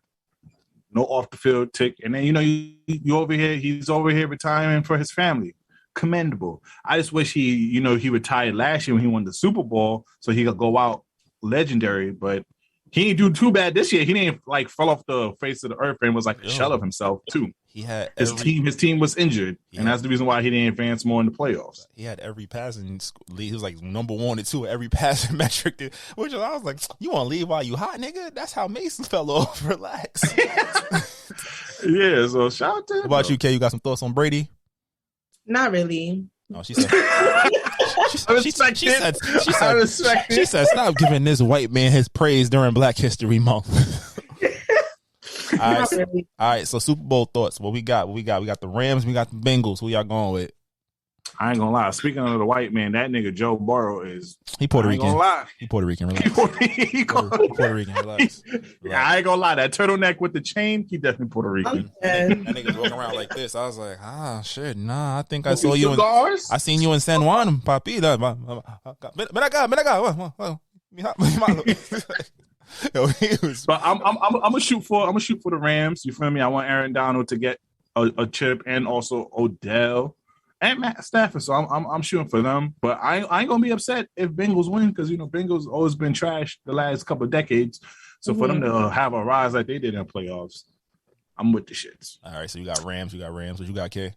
No off the field tick, and then you over here. He's over here retiring for his family. Commendable. I just wish he retired last year when he won the Super Bowl, so he could go out legendary. But he didn't do too bad this year. He didn't fell off the face of the earth and was like a shell of himself too. He had his team was injured, and that's the reason why he didn't advance more in the playoffs. He had every passing lead. He was like number 1 and 2 at every passing metric. Which I was like, you want to leave while you hot, nigga? That's how Mason fell off. Relax. Yeah. So shout out to him. What about you, Kay? You got some thoughts on Brady? Not really. No, she said. She said, stop giving this white man his praise during Black History Month. All right. So Super Bowl thoughts. What we got? We got the Rams. We got the Bengals. Who y'all going with? I ain't gonna lie. Speaking of the white man, that nigga Joe Burrow is. He Puerto Rican. I ain't gonna lie. He Puerto Rican. Relax. He Puerto Rican. Relax. Yeah, I ain't gonna lie. That turtleneck with the chain, he definitely Puerto Rican. That nigga's walking around like this. I was like, shit, nah. I think I saw you. I seen you in San Juan, papita. But I'm gonna shoot for the Rams. You feel me? I want Aaron Donald to get a chip, and also Odell and Matt Stafford. So I'm shooting for them. But I ain't gonna be upset if Bengals win, because Bengals always been trash the last couple of decades. So for them to have a rise like they did in the playoffs, I'm with the shits. All right, so you got Rams. What you got, Kay?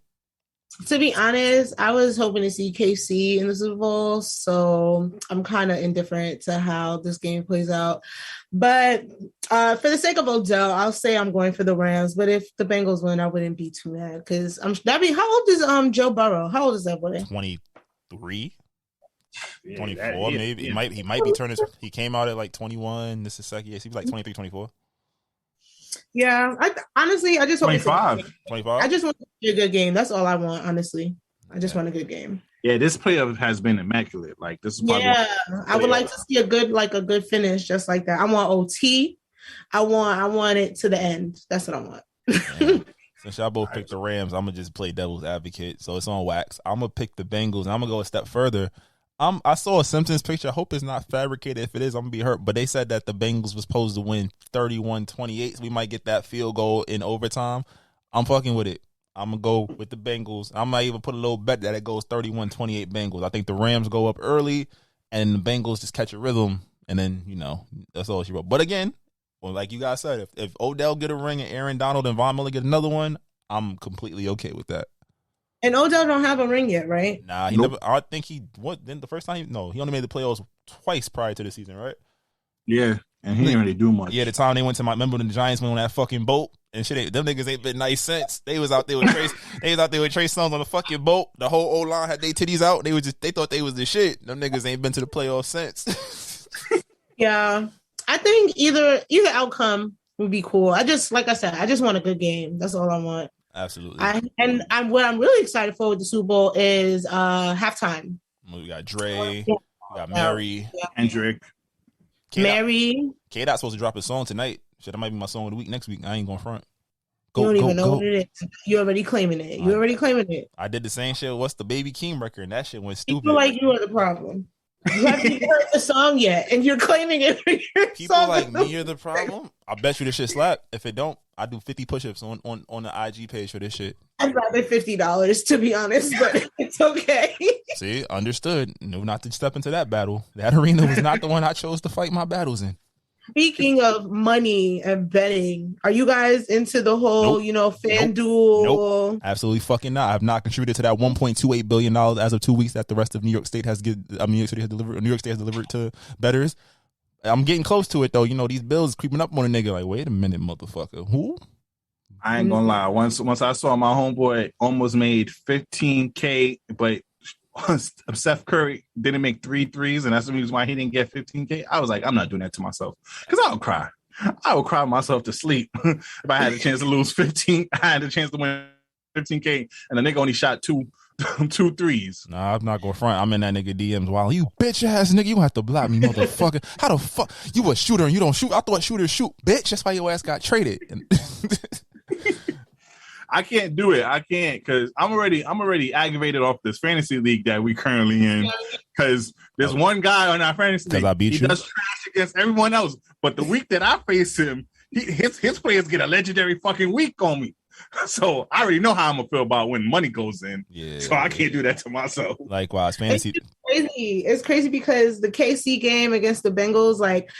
To be honest, I was hoping to see KC in the Super Bowl, so I'm kind of indifferent to how this game plays out. But for the sake of Odell, I'll say I'm going for the Rams. But if the Bengals win, I wouldn't be too mad, because how old is Joe Burrow? How old is that boy? 23, Yeah, 24, maybe. Yeah. He might be turning. He came out at like 21. This is second year. So he was like 23, 24. Yeah, honestly, I just want 25. 25. I just want to see a good game. That's all I want, honestly. I just want a good game. Yeah, this playoff has been immaculate. Like, this is probably I would like to see a good finish, just like that. I want OT. I want it to the end. That's what I want. Since y'all both picked the Rams, I'm gonna just play devil's advocate. So it's on wax. I'm gonna pick the Bengals, and I'm gonna go a step further. I saw a Simpsons picture. I hope it's not fabricated. If it is, I'm going to be hurt. But they said that the Bengals was supposed to win 31-28. So we might get that field goal in overtime. I'm fucking with it. I'm going to go with the Bengals. I might even put a little bet that it goes 31-28 Bengals. I think the Rams go up early and the Bengals just catch a rhythm. And then, that's all she wrote. But again, well, like you guys said, if Odell get a ring and Aaron Donald and Von Miller get another one, I'm completely okay with that. And Odell don't have a ring yet, right? Nah, he never. I think then the first time. He only made the playoffs twice prior to the season, right? Yeah, and he didn't really do much. Yeah, the time they went to remember when the Giants went on that fucking boat And shit, them niggas ain't been nice since. They was out there with Trace. They was out there with Trace Songz on the fucking boat. The whole old line had their titties out. They thought they was the shit. Them niggas ain't been to the playoffs since. Yeah, I think either outcome would be cool. Like I said, I just want a good game. That's all I want. Absolutely. What I'm really excited for with the Super Bowl is halftime. We got Dre. We got Mary. Kendrick. Mary. K-Dot's supposed to drop a song tonight. Shit, that might be my song of the week next week. I ain't going front. You don't even know what it is. You're already claiming it. I did the same shit. What's the Baby Keem record? And that shit went stupid. People like you are the problem. You haven't heard the song yet, and you're claiming it. People like me are the problem. I bet you this shit slap. If it don't, I do 50 push-ups on the IG page for this shit. I'd rather $50 to be honest, but it's okay. See, understood. No, not to step into that battle. That arena was not the one I chose to fight my battles in. Speaking of money and betting, are you guys into the whole, FanDuel? Nope. Absolutely fucking not. I have not contributed to that $1.28 billion as of 2 weeks that the rest of New York State has delivered to bettors. I'm getting close to it though. These bills creeping up on a nigga. Like, wait a minute, motherfucker. Who? I ain't gonna lie. Once I saw my homeboy almost made $15K, but Steph Curry didn't make 3 threes, and that's the reason why he didn't get $15K. I was like, I'm not doing that to myself because I would cry. I would cry myself to sleep if I had a chance to lose 15. I had a chance to win $15K, and the nigga only shot two threes. Nah, I'm not gonna front. I'm in that nigga DMs. Wow, you bitch ass nigga, you have to block me, motherfucker. How the fuck you a shooter and you don't shoot? I thought shooters shoot, bitch. That's why your ass got traded. I can't do it. I can't because I'm already aggravated off this fantasy league that we currently in. Because there's one guy on our fantasy league. I beat he does trash against everyone else. But the week that I face him, his players get a legendary fucking week on me. So I already know how I'm gonna feel about when money goes in. Yeah. So I can't do that to myself. Likewise, fantasy. It's crazy because the KC game against the Bengals, like.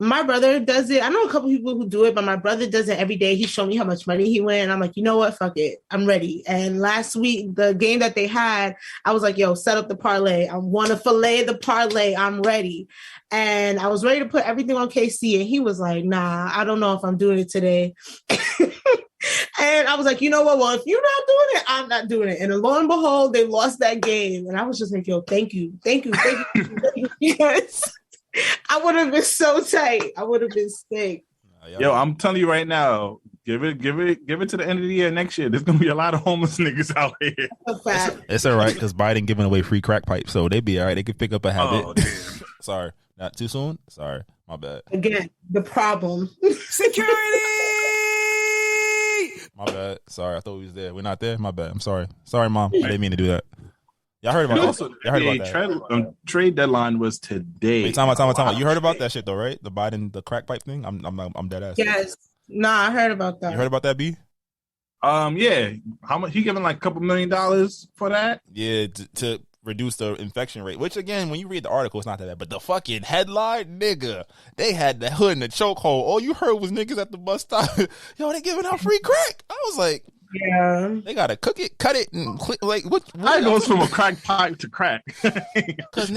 My brother does it. I know a couple people who do it, but my brother does it every day. He showed me how much money he win. And I'm like, you know what? Fuck it. I'm ready. And last week, the game that they had, I was like, yo, set up the parlay. I want to fillet the parlay. I'm ready. And I was ready to put everything on KC. And he was like, nah, I don't know if I'm doing it today. And I was like, you know what? Well, if you're not doing it, I'm not doing it. And lo and behold, they lost that game. And I was just like, yo, thank you. Yes. I would have been so tight. I would have been sick. Yo, I'm telling you right now, give it to the end of the year next year. There's gonna be a lot of homeless niggas out here. It's all right because Biden giving away free crack pipes, so they be all right. They can pick up a habit. Oh, Sorry, not too soon. Sorry, my bad. Again, the problem. Security. My bad. Sorry, I thought we was there. We're not there. My bad. I'm sorry. Sorry, mom. I didn't mean to do that. Y'all heard about that? Y'all heard about that? Trade deadline was today. Wait, time out. You heard about that shit though, right? The Biden, the crack pipe thing. I'm dead ass. Yes. Nah, I heard about that. You heard about that, B? Yeah. How much? He giving like a couple $1 million for that? Yeah, to reduce the infection rate. Which again, when you read the article, it's not that bad. But the fucking headline, nigga, they had the hood in the chokehold. All you heard was niggas at the bus stop. Yo, they giving out free crack. I was like. Yeah, they gotta cook it, cut it, and like what? I goes from a crack pipe to crack. Cause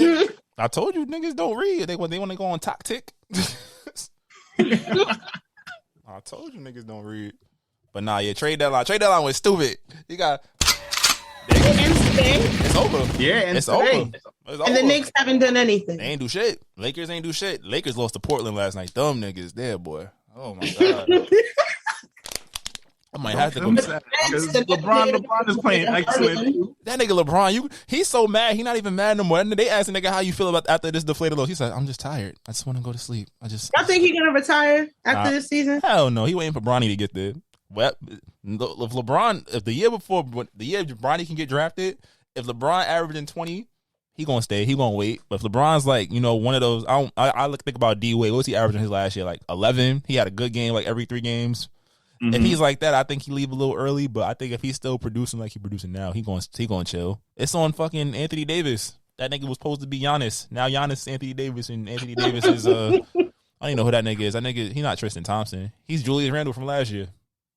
I told you niggas don't read. They want to go on TikTok. I told you niggas don't read. But nah, yeah, trade deadline was stupid. You got. It's over. Yeah, it's over. And the Knicks haven't done anything. They ain't do shit. Lakers ain't do shit. Lakers lost to Portland last night. Dumb niggas there, boy. Oh my god. I might have to go. LeBron is playing excellent. That nigga LeBron, he's so mad. He not even mad no more. And they asked the nigga how you feel about after this deflated loss. He said, "I'm just tired. I just want to go to sleep. I think he's gonna retire after this season? Hell no. He waiting for Bronny to get there. Well, if LeBron, if the year Bronny can get drafted, if LeBron averaging 20, he gonna stay. He gonna wait. But if LeBron's like, one of those, I think about D-Wade. What was he averaging his last year? Like 11. He had a good game like every 3 games. Mm-hmm. If he's like that, I think he leave a little early. But I think if he's still producing like he's producing now, he gonna chill. It's on fucking Anthony Davis. That nigga was supposed to be Giannis. Now Giannis is Anthony Davis, and Anthony Davis is I don't even know who that nigga is. That nigga, he not Tristan Thompson. He's Julius Randle from last year.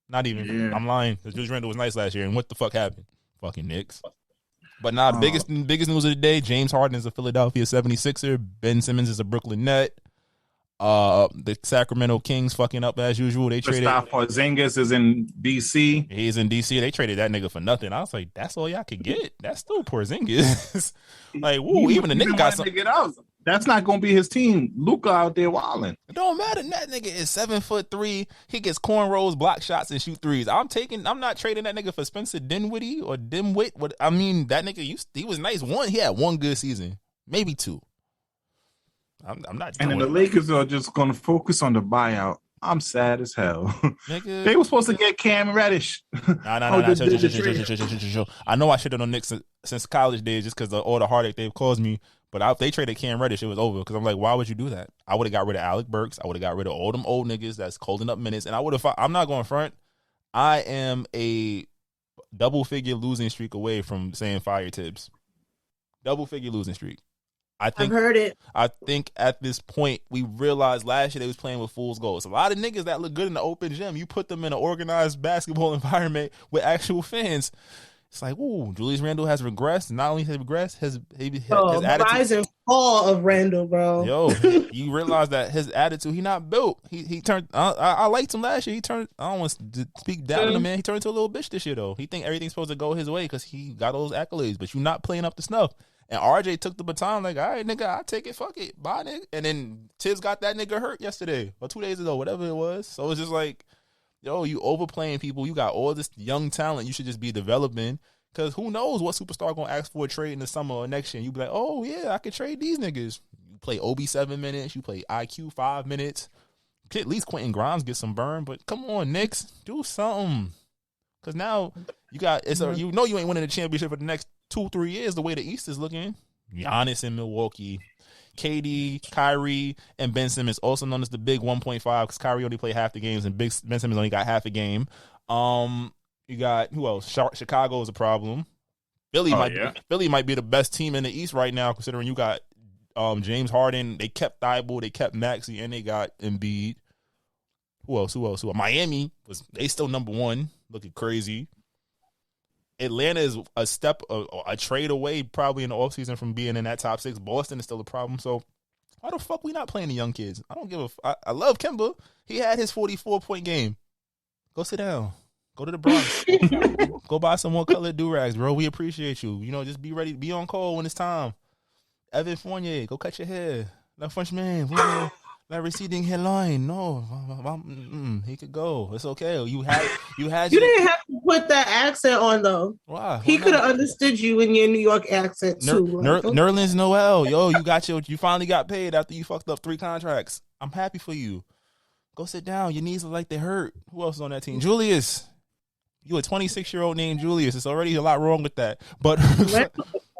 Not even. Yeah. I'm lying. Julius Randle was nice last year. And what the fuck happened? Fucking Knicks. But nah, biggest news of the day, James Harden is a Philadelphia 76er. Ben Simmons is a Brooklyn Net. The Sacramento Kings fucking up as usual. They traded. Porzingis is in DC. He's in DC. They traded that nigga for nothing. I was like, that's all y'all could get. That's still Porzingis. Like, woo, even the nigga got some. That's not gonna be his team. Luka out there wilding. It don't matter. That nigga is 7'3". He gets cornrows, block shots, and shoot threes. I'm not trading that nigga for Spencer Dinwiddie or Dimwit. What I mean, that nigga he was nice. He had one good season, maybe two. I'm not. And then the Lakers are just gonna focus on the buyout. I'm sad as hell. Nigga. They were supposed to get Cam Reddish. Nah. I know I should have known Knicks since college days just because of all the heartache they've caused me. But if they traded Cam Reddish, it was over. Because I'm like, why would you do that? I would have got rid of Alec Burks. I would have got rid of all them old niggas that's holding up minutes. And I would have. I'm not going front. I am a double-figure losing streak away from saying fire Tibbs. Double-figure losing streak. I've heard it. I think at this point, we realized last year they was playing with fool's gold. A lot of niggas that look good in the open gym, you put them in an organized basketball environment with actual fans. It's like, ooh, Julius Randle has regressed. Not only has he regressed, his attitude. Rise and fall of Randle, bro. Yo, you realize that his attitude, he not built. He turned. I liked him last year. He turned. I don't want to speak down to him, man. He turned into a little bitch this year, though. He think everything's supposed to go his way because he got all those accolades, but you're not playing up to snuff. And RJ took the baton like, all right, nigga, I take it, fuck it, bye, nigga. And then Tibbs got that nigga hurt yesterday or 2 days ago, whatever it was. So it's just like, yo, you overplaying people. You got all this young talent. You should just be developing. Because who knows what superstar going to ask for a trade in the summer or next year. You be like, oh, yeah, I could trade these niggas. You play Obi 7 minutes. You play IQ 5 minutes. At least Quentin Grimes get some burn. But come on, Knicks, do something. Because now you got, you know you ain't winning the championship for the next 2-3 years the way the East is looking. Giannis in Milwaukee. KD, Kyrie, and Ben Simmons, also known as the big 1.5 because Kyrie only played half the games and Ben Simmons only got half a game. You got who else? Chicago is a problem. Philly might be the best team in the East right now, considering you got James Harden. They kept Thibault, they kept Maxey, and they got Embiid. Who else? Miami they still number one, looking crazy. Atlanta is a trade away, probably in the offseason from being in that top 6. Boston is still a problem. So why the fuck we not playing the young kids? I don't give I love Kemba. He had his 44-point game. Go sit down. Go to the Bronx. Go buy some more colored do-rags, bro. We appreciate you. You know, just be ready. Be on call when it's time. Evan Fournier, go cut your hair. That Frenchman, that receding hairline. No, he could go. It's okay. You didn't have to put that accent on though. Why? He could have understood you in your New York accent too. Nerlens Noel, yo, you finally got paid after you fucked up 3 contracts. I'm happy for you. Go sit down. Your knees look like they hurt. Who else is on that team? Julius. You a 26-year-old named Julius. It's already a lot wrong with that. But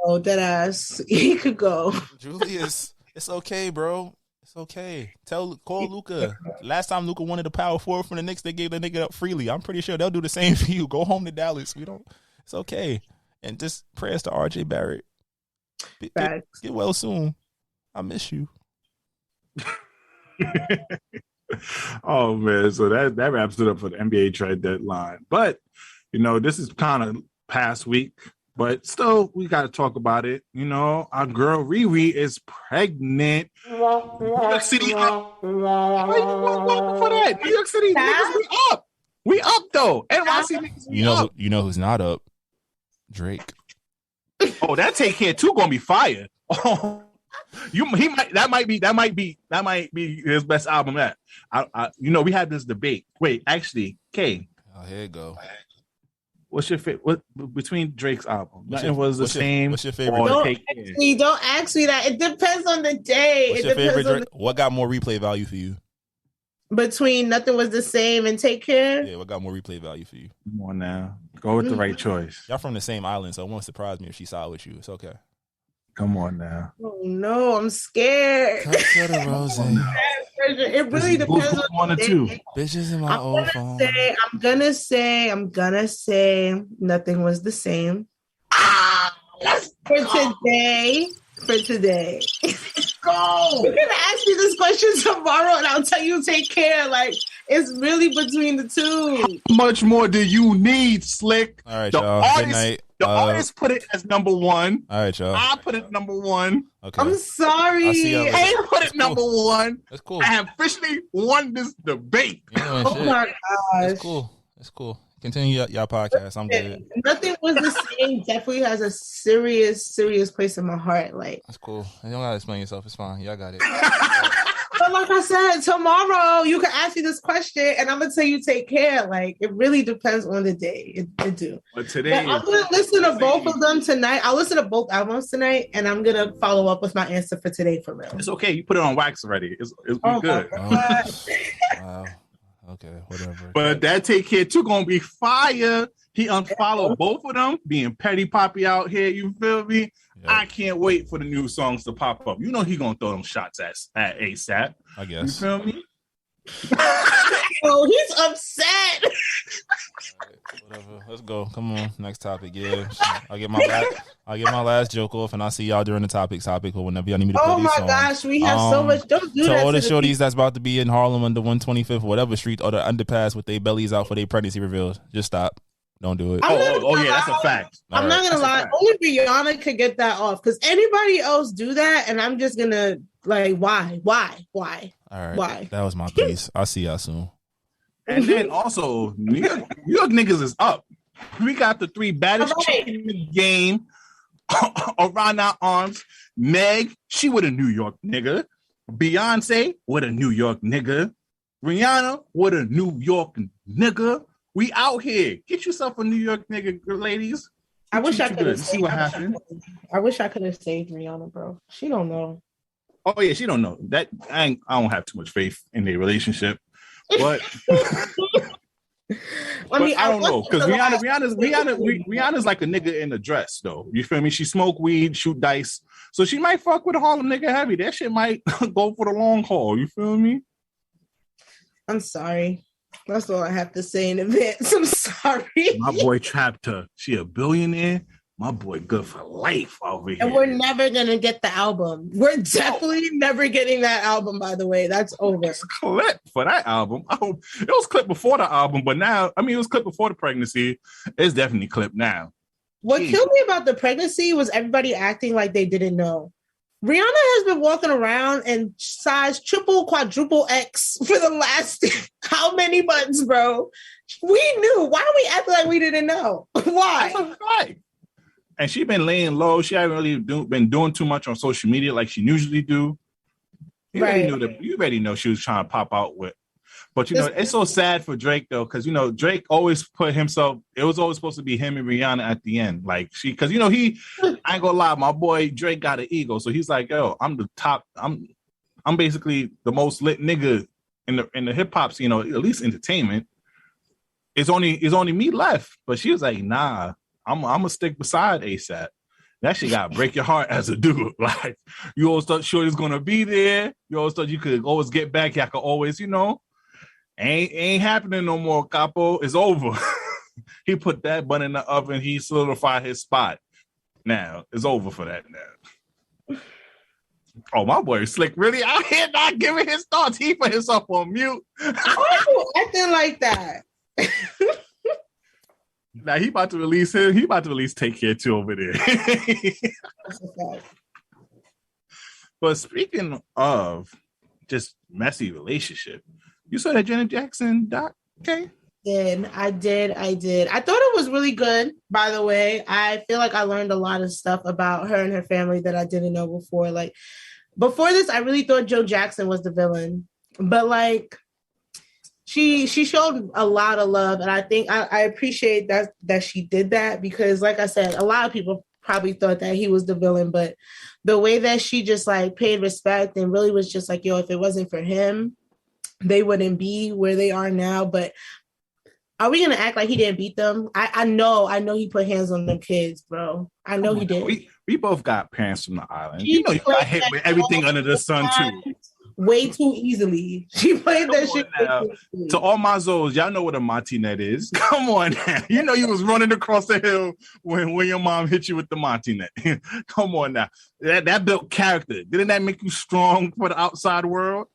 oh, that ass. He could go. Julius, it's okay, bro. It's okay. Call Luka. Last time Luka wanted the power forward from the Knicks, they gave the nigga up freely. I'm pretty sure they'll do the same for you. Go home to Dallas. It's okay. And just prayers to RJ Barrett. Get well soon. I miss you. Oh man, so that wraps it up for the NBA trade deadline. But you know, this is kind of past week, but still we got to talk about it. You know, our girl Riri is pregnant. New York City up. Why you going for that? New York City niggas, we up. We up though. NYC niggas, we up. You know who's not up? Drake. Oh, that Take Care 2 gonna be fire. Oh. That might be his best album. That we had this debate. Wait, actually, K. Oh, here you go. What's your favorite? What between Drake's album? Nothing was the same. What's your favorite? Don't ask me that. It depends on the day. What's your favorite Drake? What got more replay value for you? Between Nothing Was the Same and Take Care. Yeah, what got more replay value for you? Come on now, go with the right choice. Y'all from the same island, so it won't surprise me if she side with you. It's okay. Come on now. Oh no, I'm scared. It really depends on one or two. Bitches in my old phone. I'm gonna say Nothing Was the Same. For today. Go. You're gonna ask me this question tomorrow and I'll tell you Take Care. Like, it's really between the two. How much more do you need, Slick? All right, y'all. Good night. The artist put it as number one. All right, y'all. I put it number one. Okay. I'm sorry. I put it number one. That's cool. I have officially won this debate. Oh my gosh. That's cool. That's cool. Continue y'all podcast. I'm good. Nothing was the same. Definitely has a serious place in my heart. Like, that's cool. You don't gotta explain yourself. It's fine. Y'all got it. but like I said, tomorrow you can ask me this question, and I'm gonna tell you take care. Like, it really depends on the day. It do. But today, I'm gonna listen to both of them tonight. I'll listen to both albums tonight, and I'm gonna follow up with my answer for today for real. it's okay. You put it on wax already. It's good. Wow. Okay, whatever. But that Take Care 2 gonna be fire. He unfollowed both of them, being petty poppy out here. You feel me? Yep. I can't wait for the new songs to pop up. You know he gonna throw them shots at ASAP. I guess. You feel me? Oh, he's upset. Right, whatever. Let's go. Come on. Next topic. Yeah. I'll get my last joke off, and I'll see y'all during the topic or whenever y'all need me to play these songs. Oh my gosh, we have so much. Don't do so that. So all the shorties that's about to be in Harlem on the 125th, whatever street, or the underpass with their bellies out for their pregnancy reveals, just stop. Don't do it. Oh yeah, that's a fact. I'm not gonna lie. Only Rihanna could get that off, because anybody else do that, and I'm just gonna like, why? All right. Why? That was my piece. I'll see y'all soon. And then also, New York niggas is up. We got the three baddest chicks in the game around our arms. Meg, she with a New York nigga. Beyonce with a New York nigga. Rihanna with a New York nigga. We out here. Get yourself a New York nigga, ladies. I wish I could have see what happened. I wish I could have saved Rihanna, bro. She don't know. Oh yeah, she don't know that. I don't have too much faith in their relationship, but I don't know, because Rihanna's like a nigga in a dress, though. You feel me? She smoke weed, shoot dice, so she might fuck with a Harlem nigga heavy. That shit might go for the long haul. You feel me? I'm sorry. That's all I have to say in advance. I'm sorry. My boy Chapter, she a billionaire. My boy good for life over here. And we're never gonna get the album. We're definitely never getting that album, by the way. That's over. It's clipped for that album. Oh, it was clipped before the album, but now, I mean, it was clipped before the pregnancy. It's definitely clipped now. What killed me about the pregnancy was everybody acting like they didn't know. Rihanna has been walking around in size triple, quadruple X for the last how many months, bro? We knew. Why are we acting like we didn't know? Why? That's a fact. And she been laying low. She haven't really been doing too much on social media like she usually do. You already know she was trying to pop out with. But, you know, it's so sad for Drake, though, because, you know, Drake always put himself, it was always supposed to be him and Rihanna at the end. Like, because, you know, I ain't gonna lie, my boy Drake got an ego. So he's like, yo, I'm the top, I'm basically the most lit nigga in the hip hop scene, at least entertainment. It's only me left. But she was like, nah, I'm gonna stick beside ASAP. That shit gotta break your heart as a dude. Like, you always thought Shorty's gonna be there. You always thought you could always get back. I could always, ain't happening no more, Capo. It's over. He put that bun in the oven. He solidified his spot. Now, it's over for that now. Oh, my boy Slick really out here not giving his thoughts. He put himself on mute. Acting like that. Now he about to release him. He about to release Take Care 2 over there. But speaking of just messy relationship, you saw that Janet Jackson doc, okay? I did. I thought it was really good, by the way. I feel like I learned a lot of stuff about her and her family that I didn't know before. Like, before this, I really thought Joe Jackson was the villain. But, like, she showed a lot of love, and I think I appreciate that she did that, because, like I said, a lot of people probably thought that he was the villain, but the way that she just, like, paid respect and really was just like, yo, if it wasn't for him, they wouldn't be where they are now. But are we gonna act like he didn't beat them? I know he put hands on them kids, bro. I know he did. We both got parents from the island. You got hit with everything under the sun too. Way too easily. She played that shit. To all my Zoes, y'all know what a Monty-net is. Come on now. You know you was running across the hill when your mom hit you with the Monty-net. Come on now. That built character. Didn't that make you strong for the outside world?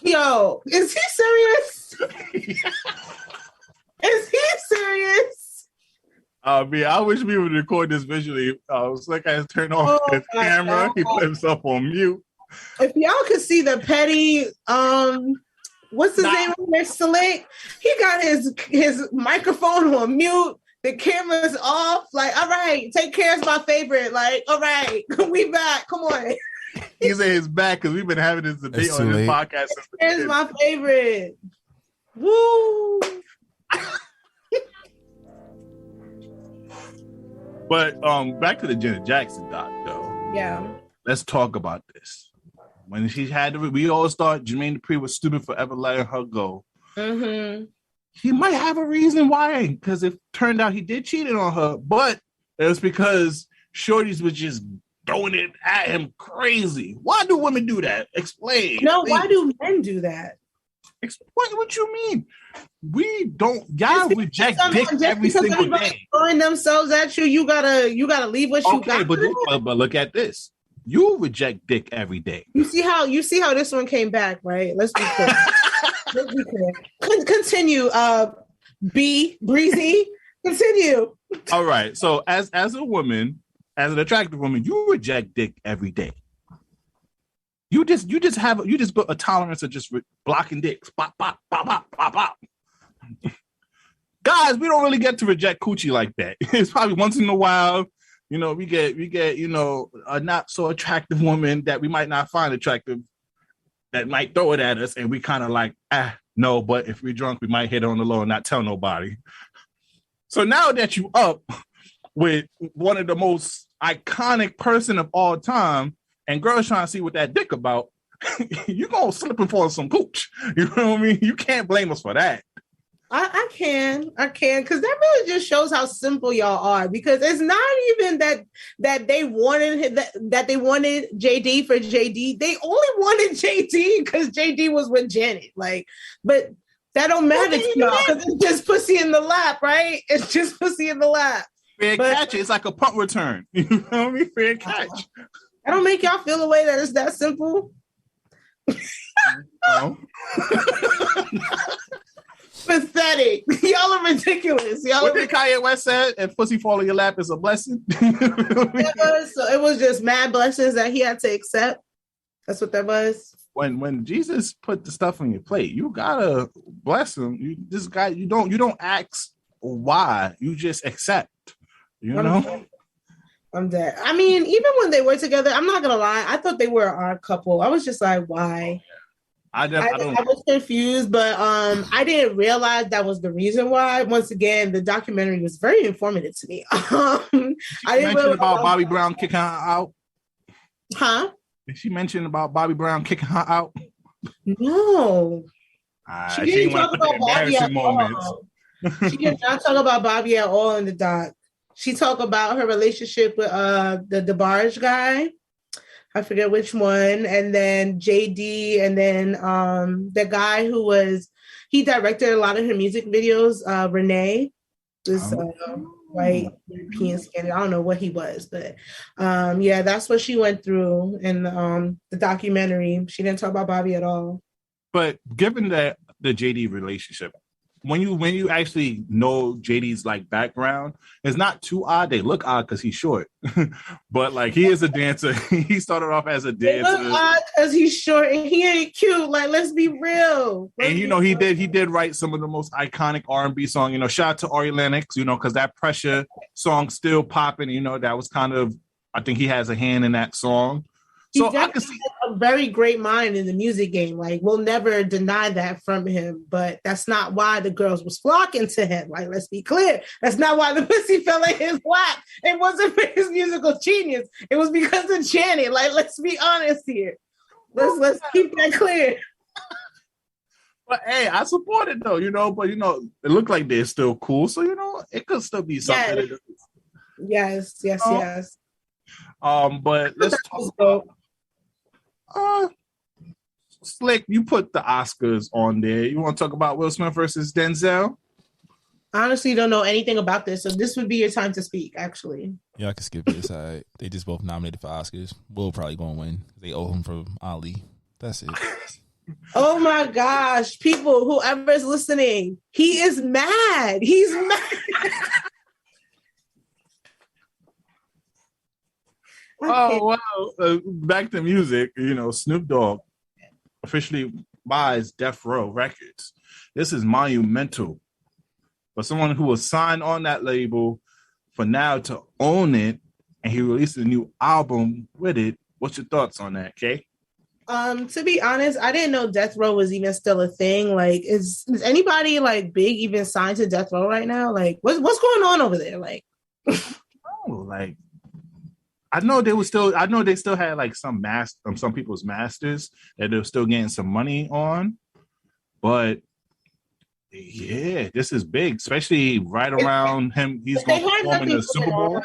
Yo, is he serious? Is he serious? I wish we would record this visually. Slick has turned off his camera. God. He put himself on mute. If y'all could see the petty, what's his name on there, Slick? He got his microphone on mute. The camera's off. Like, all right, take care is my favorite. Like, all right, we back. Come on. He's in his back because we've been having this debate on this podcast. Here's my favorite. Woo! But back to the Janet Jackson doc, though. Yeah. Let's talk about this. When she had we always thought Jermaine Dupri was stupid for ever letting her go. Mm-hmm. He might have a reason why, because it turned out he did cheat on her, but it was because shorties was just throwing it at him crazy. Why do women do that? Explain. No, why do men do that? Explain what you mean. We don't. Y'all reject dick every single day. Throwing themselves at you, you gotta leave what you got. But look at this. You reject dick every day. You see how this one came back, right? Let's be clear. Let's be clear. Continue, Brezzy. Continue. All right. So as a woman, as an attractive woman, you reject dick every day. You just got a tolerance of just blocking dicks. Pop, pop, pop, pop, pop, pop. Guys, we don't really get to reject coochie like that. It's probably once in a while. You know, we get, a not so attractive woman that we might not find attractive that might throw it at us, and we kind of like, no, but if we're drunk, we might hit it on the low and not tell nobody. So now that you up with one of the most iconic person of all time, and girls trying to see what that dick about, you're going to slip and fall some cooch. You know what I mean? You can't blame us for that. I can, because that really just shows how simple y'all are. Because it's not even that they wanted that they wanted JD for JD. They only wanted JD because JD was with Janet. Like, but that don't matter to y'all because it's just pussy in the lap, right? It's just pussy in the lap. Fair catch. It's like a punt return. You know what I mean? Fair catch. I don't make y'all feel a way that it's that simple. No. Pathetic. Y'all are ridiculous. What did Kanye West said? If pussy fall in your lap is a blessing. It was just mad blessings that he had to accept. That's what that was. When Jesus put the stuff on your plate, you gotta bless him. You don't ask why. You just accept. You know. I'm dead. I mean, even when they were together, I'm not gonna lie. I thought they were an odd couple. I was just like, why? I was confused, but I didn't realize that was the reason why. Once again, the documentary was very informative to me. I didn't mention about Bobby Brown kicking her out. Huh? Did she mention about Bobby Brown kicking her out? No. She didn't talk about Bobby at all. She did not talk about Bobby at all in the doc. She talked about her relationship with the DeBarge guy. I forget which one. And then JD, and then the guy he directed a lot of her music videos, Renee, this white European skin. I don't know what he was, but that's what she went through in the documentary. She didn't talk about Bobby at all. But given that the JD relationship, when you actually know JD's like background, it's not too odd. They look odd because he's short, but like he is a dancer. He started off as a dancer. They look odd because he's short and he ain't cute. Like, let's be real. He did write some of the most iconic R&B song. Shout out to Ari Lennox. Because that Pressure song still popping. That was kind of, I think he has a hand in that song. So I can see a very great mind in the music game. Like, we'll never deny that from him, but that's not why the girls was flocking to him. Like, let's be clear. That's not why the pussy fell in his lap. It wasn't for his musical genius. It was because of Janet. Like, let's be honest here. Let's keep that clear. But hey, I support it though, but it looked like they're still cool. So, it could still be something. Yes. But let's talk about Slick, you put the Oscars on there. You want to talk about Will Smith versus Denzel? I honestly don't know anything about this, so this would be your time to speak, actually. Yeah, I can skip this. All right. They just both nominated for Oscars. Will probably going to win. They owe him for Ali. That's it. Oh my gosh. People, whoever's listening, he is mad. He's mad. Oh wow! Back to music. You know, Snoop Dogg officially buys Death Row Records. This is monumental for someone who was signed on that label for now to own it, and he released a new album with it. What's your thoughts on that, Kay? To be honest, I didn't know Death Row was even still a thing. Like, is anybody like big even signed to Death Row right now? Like, what's going on over there? Like, oh, like I know they still had like some people's masters that they were still getting some money on, but yeah, this is big, especially right around him. He's going to perform in the Super Bowl.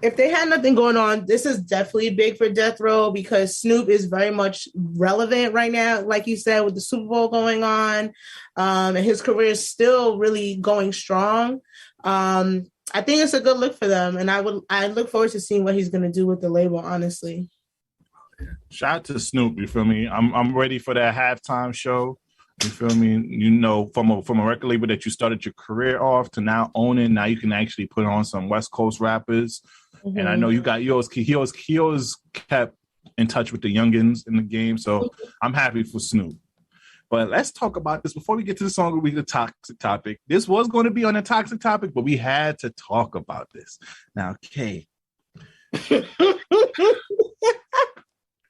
If they had nothing going on, this is definitely big for Death Row because Snoop is very much relevant right now, like you said, with the Super Bowl going on, and his career is still really going strong. I think it's a good look for them, and I look forward to seeing what he's going to do with the label. Honestly, shout out to Snoop. You feel me? I'm ready for that halftime show. You feel me? You know, from a record label that you started your career off to now owning. Now you can actually put on some West Coast rappers. Mm-hmm. And I know he always kept in touch with the youngins in the game. So I'm happy for Snoop. But let's talk about this before we get to the song. We the toxic topic. This was going to be on a toxic topic, but we had to talk about this. Now, Kay,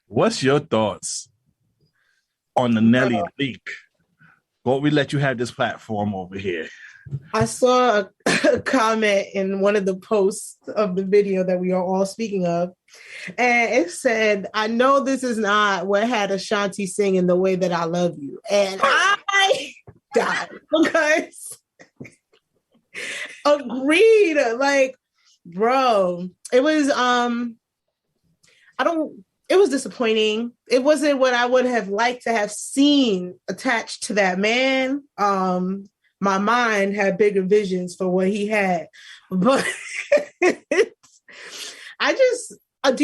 what's your thoughts on the Nelly leak? Well, we let you have this platform over here. I saw a comment in one of the posts of the video that we are all speaking of, and it said, "I know this is not what had Ashanti singing The Way That I Love You," and I died because agreed. Like, bro, it was it was disappointing. It wasn't what I would have liked to have seen attached to that man. My mind had bigger visions for what he had. But do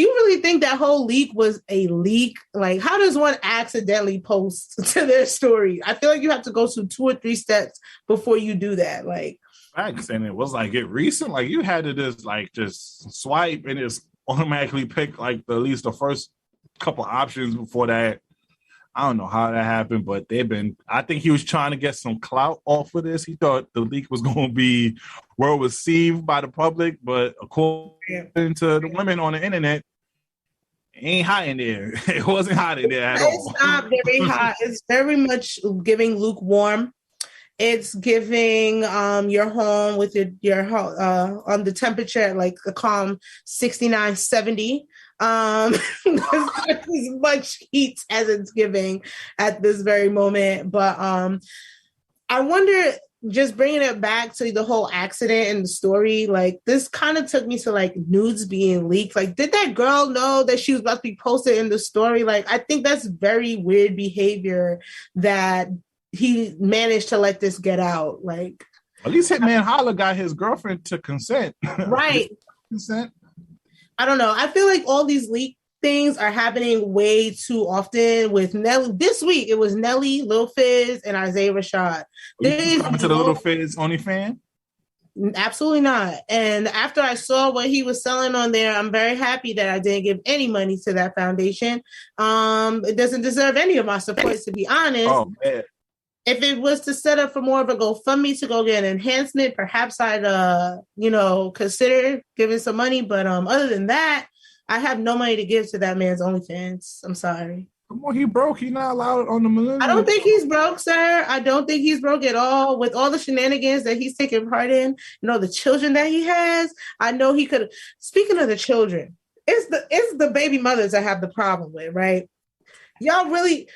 you really think that whole leak was a leak? Like, how does one accidentally post to their story? I feel like you have to go through 2 or 3 steps before you do that. Like, facts, and it was like it recent. Like you had to just swipe and just automatically pick like at least the first couple options before that. I don't know how that happened, but I think he was trying to get some clout off of this. He thought the leak was going to be well received by the public, but according to the women on the internet, it ain't hot in there. It wasn't hot in there at all. It's not very hot. It's very much giving lukewarm. It's giving your home with your on the temperature at like a calm 69, 70. As much heat as it's giving at this very moment. But I wonder, just bringing it back to the whole accident and the story, like this kind of took me to like nudes being leaked. Like, did that girl know that she was about to be posted in the story? Like, I think that's very weird behavior that he managed to let this get out. Like, at least Hitman Holla got his girlfriend to consent. Right. Consent. I don't know. I feel like all these leak things are happening way too often with Nelly. This week, it was Nelly, Lil Fizz, and Isaiah Rashad. You coming to the Lil Fizz only fan? Absolutely not. And after I saw what he was selling on there, I'm very happy that I didn't give any money to that foundation. It doesn't deserve any of my support, to be honest. Oh, man. If it was to set up for more of a GoFundMe to go get an enhancement, perhaps I'd, consider giving some money. But other than that, I have no money to give to that man's OnlyFans. I'm sorry. Come on, he broke. He's not allowed on the millennium. I don't think he's broke, sir. I don't think he's broke at all. With all the shenanigans that he's taking part in, the children that he has, I know he could. Speaking of the children, it's the baby mothers I have the problem with, right? Y'all really.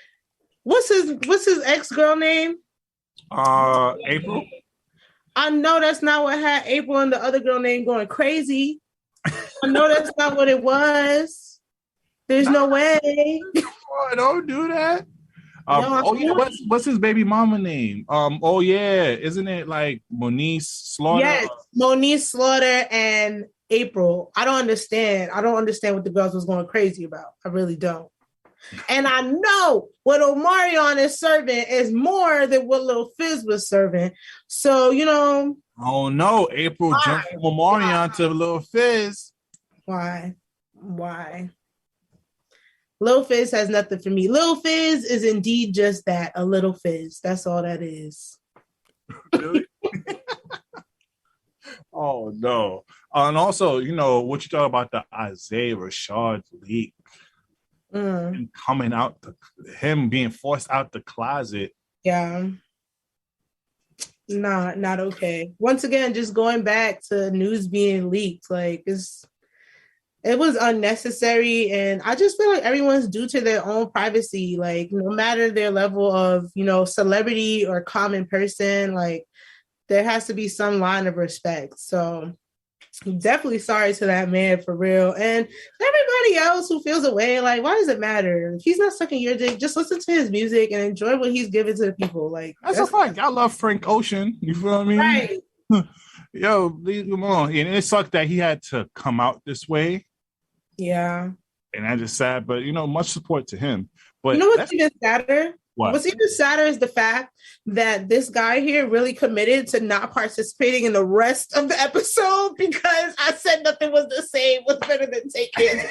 What's his ex-girl name? April. I know that's not what had April and the other girl name going crazy. I know that's not what it was. There's no way. Oh, don't do that. What's his baby mama name? Isn't it like Moniece Slaughter? Yes, Moniece Slaughter and April. I don't understand. I don't understand what the girls was going crazy about. I really don't. And I know what Omarion is serving is more than what Lil Fizz was serving. So, Oh no, April jumped from Omarion to Lil Fizz. Why? Why? Lil Fizz has nothing for me. Lil Fizz is indeed just that, a little fizz. That's all that is. Really? Oh no. And also, what you talk about the Isaiah Rashad leak and coming out, him being forced out the closet. Yeah. Nah, not okay. Once again, just going back to news being leaked, like it was unnecessary, and I just feel like everyone's due to their own privacy. Like, no matter their level of, celebrity or common person, like there has to be some line of respect. So I'm definitely sorry to that man, for real. And everybody else who feels away, like, why does it matter? If he's not sucking your dick, just listen to his music and enjoy what he's giving to the people. Like, that's a fact. I love Frank Ocean. You feel what I mean? Right. Yo, come on. And it sucked that he had to come out this way. Yeah. And that's just sad, but much support to him. But you know what's even sadder? What? What's even sadder is the fact that this guy here really committed to not participating in the rest of the episode because I said nothing was the same, was better than taking.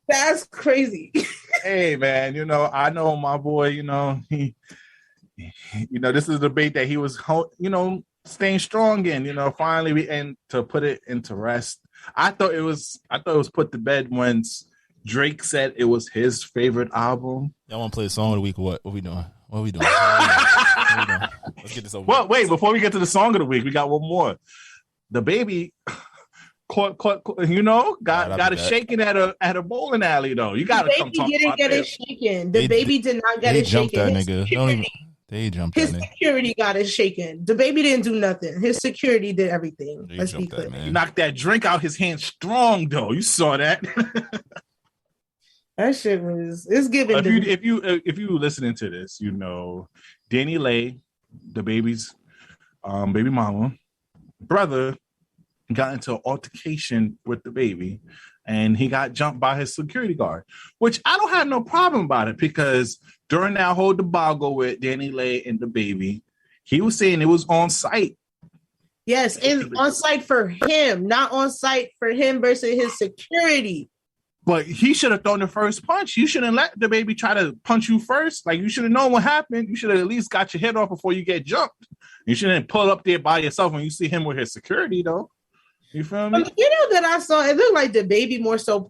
That's crazy. Hey man, I know my boy, he this is a debate that he was staying strong in, finally and to put it into rest. I thought it was put to bed once Drake said it was his favorite album. Y'all want to play a song of the week? What we doing? What we doing? Let's get this over. Well, wait, before we get to the song of the week, we got one more. The baby got a shaking at a bowling alley though. You got to come talk about that. The baby didn't get it shaken. The baby did not get it shaken. That nigga. They jumped his security got it shaken. The baby didn't do nothing. His security did everything. Let's be clear. He knocked that drink out his hand strong though. You saw that. That shit it's giving. If you listening to this, Danny Lay, the baby's baby mama, brother, got into an altercation with the baby, and he got jumped by his security guard, which I don't have no problem about it because during that whole debacle with Danny Lay and the baby, he was saying it was on site. Yes, it's on site for him, not on site for him versus his security. But he should have thrown the first punch. You shouldn't let the baby try to punch you first. Like, you should have known what happened. You should have at least got your head off before you get jumped. You shouldn't pull up there by yourself when you see him with his security, though. You feel me? That I saw, it looked like the baby more so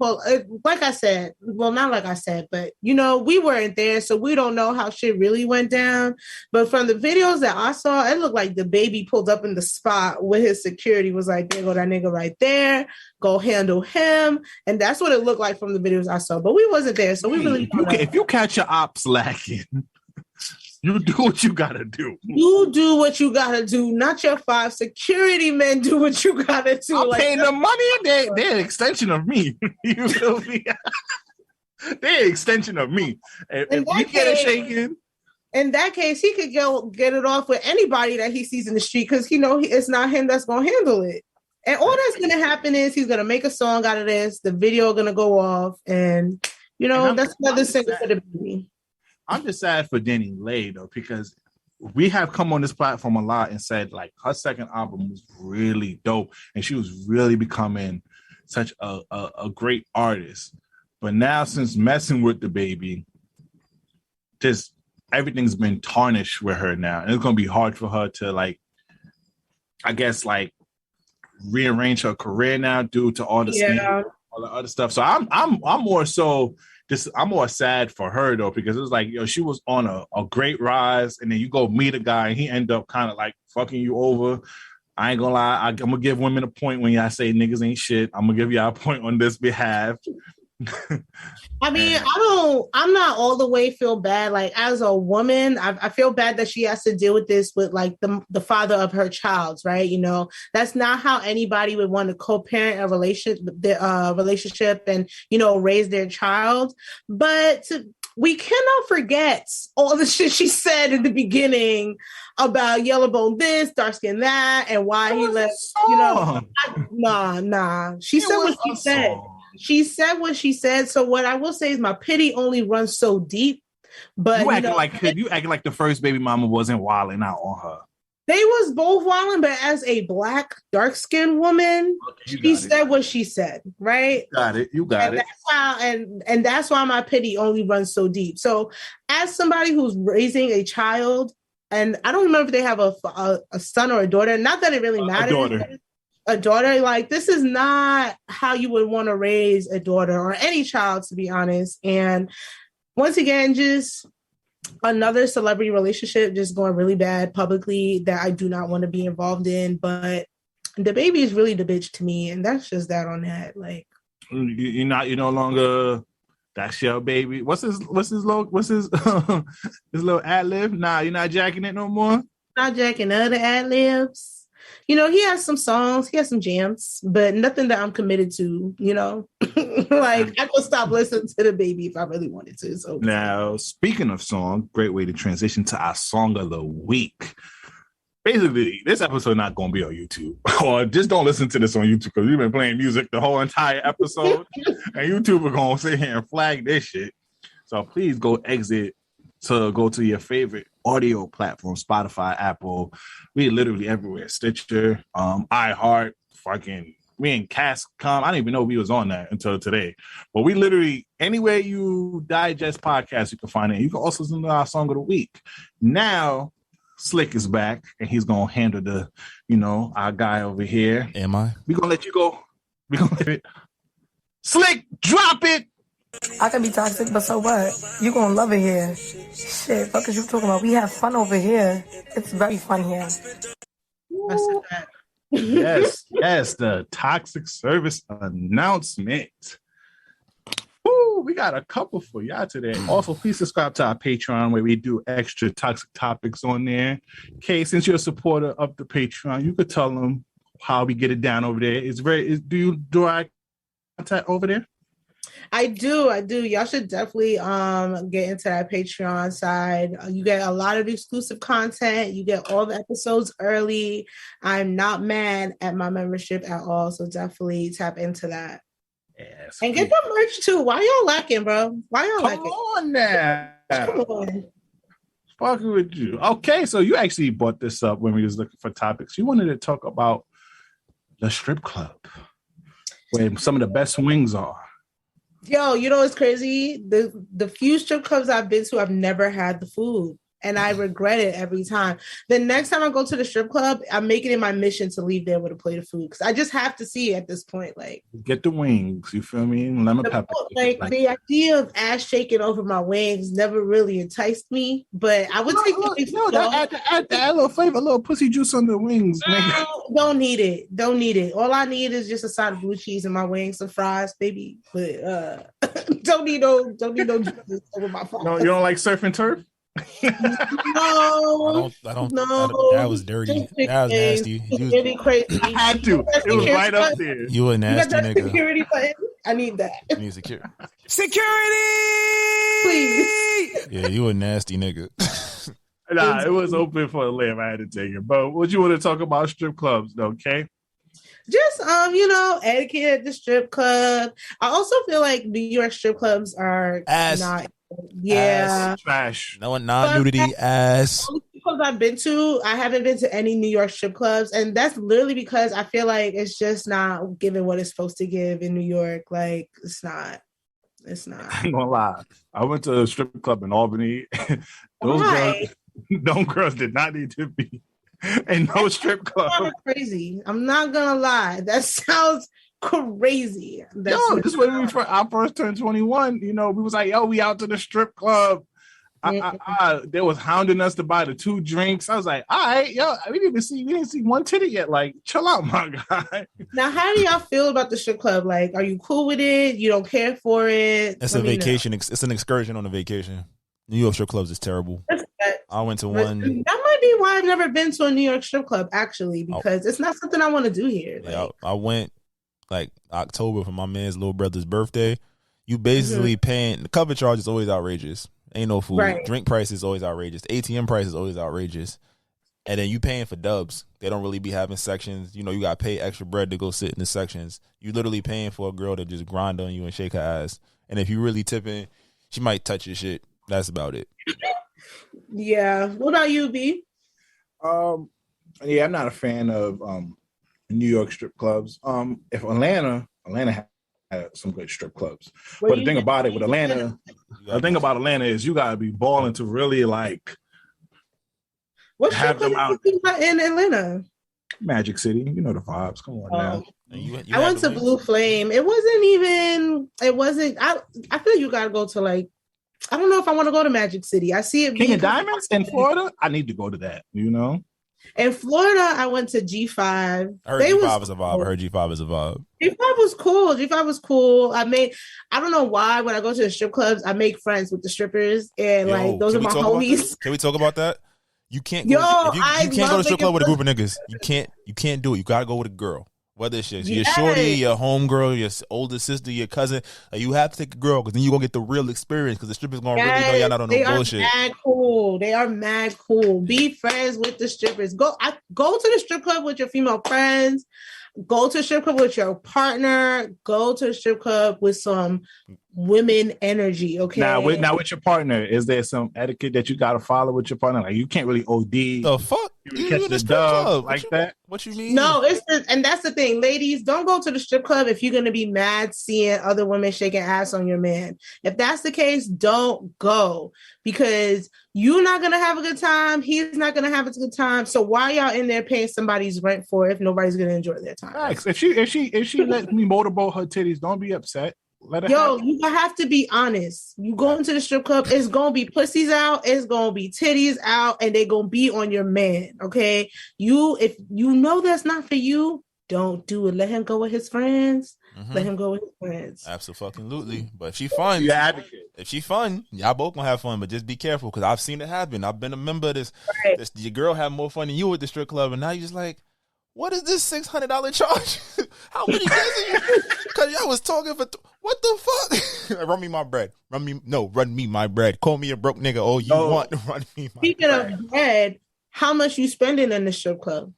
like I said, well, not like I said, but we weren't there, so we don't know how shit really went down. But from the videos that I saw, it looked like the baby pulled up in the spot with his security, was like, there go that nigga right there, go handle him. And that's what it looked like from the videos I saw. But we wasn't there, so we really don't know. If you catch your ops lacking, you do what you gotta do. You do what you gotta do. Not your 5 security men do what you gotta do. I'm paying the money. They're an extension of me. You feel me? They're an extension of me. If we get it shaken. In that case, he could go get it off with anybody that he sees in the street because it's not him that's gonna handle it. And all that's gonna happen is he's gonna make a song out of this. The video gonna go off, and that's another single for the baby. I'm just sad for Danny Lay though, because we have come on this platform a lot and said like her second album was really dope and she was really becoming such a great artist. But now since messing with the baby, just everything's been tarnished with her now. And it's gonna be hard for her to rearrange her career now due to all the all the other stuff. So I'm more so I'm more sad for her though, because it was like, she was on a great rise, and then you go meet a guy and he end up kind of like fucking you over. I ain't gonna lie, I'm gonna give women a point when y'all say niggas ain't shit. I'm gonna give y'all a point on this behalf. I mean, I'm not all the way feel bad. Like, as a woman, I feel bad that she has to deal with this with like the father of her child, right? That's not how anybody would want to co-parent a relationship and, raise their child. But we cannot forget all the shit she said in the beginning about Yellowbone this, dark skin that, and why he left, Nah. She said what she said. She said what she said. So what I will say is my pity only runs so deep. But you acting like the first baby mama wasn't wilding out on her. They was both wilding, but as a black, dark-skinned woman, she said what she said, right? You got it. That's how, and that's why my pity only runs so deep. So, as somebody who's raising a child, and I don't remember if they have a son or a daughter. Not that it really matters. A daughter, like, this is not how you would want to raise a daughter or any child, to be honest. And once again, just another celebrity relationship just going really bad publicly that I do not want to be involved in. But the baby is really the bitch to me, and that's just that on that. Like, you're no longer. That's your baby. What's his his little ad lib? Nah, you're not jacking it no more. Not jacking other ad libs. You know, he has some songs, he has some jams, but nothing that I'm committed to, you know. Like, I could stop listening to the baby if I really wanted to. So now, speaking of song, great way to transition to our song of the week. Basically, this episode not going to be on YouTube. Or just don't listen to this on YouTube because we've been playing music the whole entire episode. And YouTube are going to sit here and flag this shit. So please go to your favorite audio platform, Spotify, Apple. We literally everywhere. Stitcher, iHeart, fucking me and Castcom. I didn't even know we was on that until today. But we literally, anywhere you digest podcasts, you can find it. You can also listen to our song of the week. Now, Slick is back, and he's going to handle our guy over here. Am I? We're going to let you go. We're going to let it. Slick, drop it! I can be toxic, but so what? You gonna love it here. Shit, fuck is you talking about? We have fun over here. It's very fun here. I said that. Yes, the toxic service announcement. Woo, we got a couple for y'all today. Also, please subscribe to our Patreon where we do extra toxic topics on there. Okay, since you're a supporter of the Patreon, you could tell them how we get it down over there. Do you do our content over there? I do. Y'all should definitely get into that Patreon side. You get a lot of exclusive content. You get all the episodes early. I'm not mad at my membership at all. So definitely tap into that. Yes. And get the merch too. Why y'all lacking, bro? Why y'all lacking? Come on now. Come on. Fucking with you. Okay, so you actually brought this up when we was looking for topics. You wanted to talk about the strip club where some of the best wings are. Yo, you know what's crazy? The few strip clubs I've been to, I've never had the food. And I regret it every time. The next time I go to the strip club, I'm making it my mission to leave there with a plate of food. Because I just have to see at this point. Like, get the wings, you feel me? Lemon pepper. Like the idea of ass shaking over my wings never really enticed me. But I would take the add a little flavor, a little pussy juice on the wings. Don't need it. All I need is just a side of blue cheese in my wings, some fries, baby. But don't need no juice over my fries. No, you don't like surf and turf? No, I don't. That was dirty. That was nasty. Really crazy. I had to. It was right up there. You a nasty nigga. Security button. I need that. You need security. Please. Yeah, you a nasty nigga. Nah, it was open for a layup. I had to take it. But what you want to talk about strip clubs, though, okay? Just etiquette at the strip club. I also feel like New York strip clubs are not. Yeah, ass, trash. No non-nudity ass. All the clubs I've been to, I haven't been to any New York strip clubs, and that's literally because I feel like it's just not giving what it's supposed to give in New York. Like, it's not. I ain't gonna lie. I went to a strip club in Albany. Those girls did not need to be in no strip club. Crazy. I'm not gonna lie. That sounds crazy. This when I first turned 21, we was like, yo, we out to the strip club. They was hounding us to buy the 2 drinks. I was like, all right, yo, we didn't see one titty yet. Like, chill out, my guy. Now, how do y'all feel about the strip club? Like, are you cool with it? You don't care for it? It's a vacation. It's an excursion on a vacation. New York strip clubs is terrible. I went to one. That might be why I've never been to a New York strip club, actually, because it's not something I want to do here. Yeah, I went like October for my man's little brother's birthday. You basically paying, the cover charge is always outrageous. Ain't no food. Right. Drink price is always outrageous. ATM price is always outrageous. And then you paying for dubs. They don't really be having sections. You got to pay extra bread to go sit in the sections. You literally paying for a girl to just grind on you and shake her ass. And if you really tipping, she might touch your shit. That's about it. Yeah. What about you, B? Yeah, I'm not a fan of New York strip clubs. If Atlanta had some good strip clubs. Where But the you thing get- about it with Atlanta, the thing about Atlanta is you gotta be balling to really like What have strip them club out. you got in Atlanta? Magic City, you know the vibes. Come on now. And you I had went the to wings? Blue Flame. It wasn't even. It wasn't. I feel you gotta go to like. I don't know if I want to go to Magic City. I see it King being of Diamonds in Florida. I need to go to that. You know. in Florida. I went to G5. I heard G5 is a vibe. I heard G5 is a vibe. G5 was cool. G5 was cool. I don't know why when I go to the strip clubs, I make friends with the strippers and like those are my homies. Can we talk about that? You can't Yo, go. You can't go to the strip club with a group of niggas. You can't do it. You gotta go with a girl. Whether it's your shorty, your homegirl, your older sister, your cousin, you have to take a girl because then you're gonna get the real experience because the strippers gonna really know y'all not on no bullshit. They are mad cool. Be friends with the strippers. Go to the strip club with your female friends. Go to a strip club with your partner. Go to a strip club with some women energy. Okay. Now with your partner, is there some etiquette that you got to follow with your partner? Like you can't really OD. The fuck? You catch the dub like that? What you mean? No, and that's the thing, ladies. Don't go to the strip club if you're gonna be mad seeing other women shaking ass on your man. If that's the case, don't go because you're not gonna have a good time. He's not gonna have a good time. So why y'all in there paying somebody's rent for if nobody's gonna enjoy their time? Facts. If she lets me motorboat her titties, don't be upset. You have to be honest. You go into the strip club, it's gonna be pussies out, it's gonna be titties out, and they gonna be on your man. Okay, if you know that's not for you, don't do it. Let him go with his friends. Mm-hmm. Let him go with his friends. Absolutely. But if she fun, y'all both gonna have fun. But just be careful because I've seen it happen. I've been a member of this. Right. Your girl had more fun than you at the strip club, and now you're just like, what is this $600 charge? How many days are you? Because y'all was talking for what the fuck? Run me my bread. Run me my bread. Call me a broke nigga. Oh, you want to run me my Speaking bread. of bread, how much you spending in the strip club?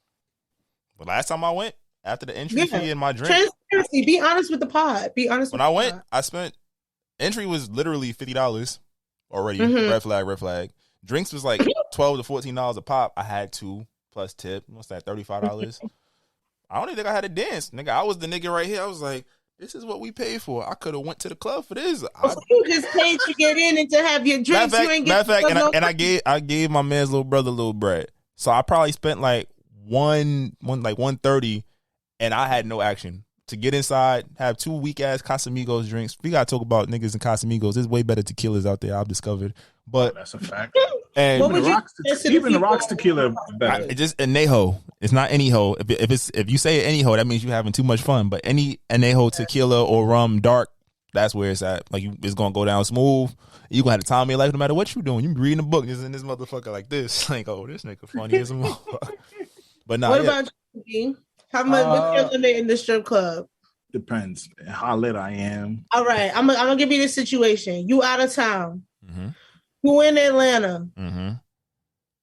The last time I went, after the entry fee and my drink. Transparency. Be honest with the pod. Be honest. When I went, I spent, entry was literally $50 already. Mm-hmm. Red flag. Drinks was like $12 to $14 a pop. I had two plus tip. What's that, $35? I don't even think I had to dance. Nigga, I was the nigga right here. I was like, this is what we paid for. I could have went to the club for this. You just paid to get in and to have your drinks. Matter of fact, I gave my man's little brother a little bread. So I probably spent like $130 and I had no action. To get inside, have two weak ass Casamigos drinks. We gotta talk about niggas and Casamigos. There's way better tequilas out there, I've discovered. But that's a fact. And even the rocks tequila better. It's just anejo. It's not any ho. If you say anejo, that means you're having too much fun. But any anejo tequila or rum dark, that's where it's at. Like it's gonna go down smooth. You gonna have the time of your life no matter what you doing. You be reading a book, just in this motherfucker like this. Like, oh, this nigga funny as a motherfucker. But now, what about you? How much? What's your limit in the strip club? Depends how lit I am. All right, I'm gonna give you this situation. You out of town. Mm-hmm. You in Atlanta. Mm-hmm.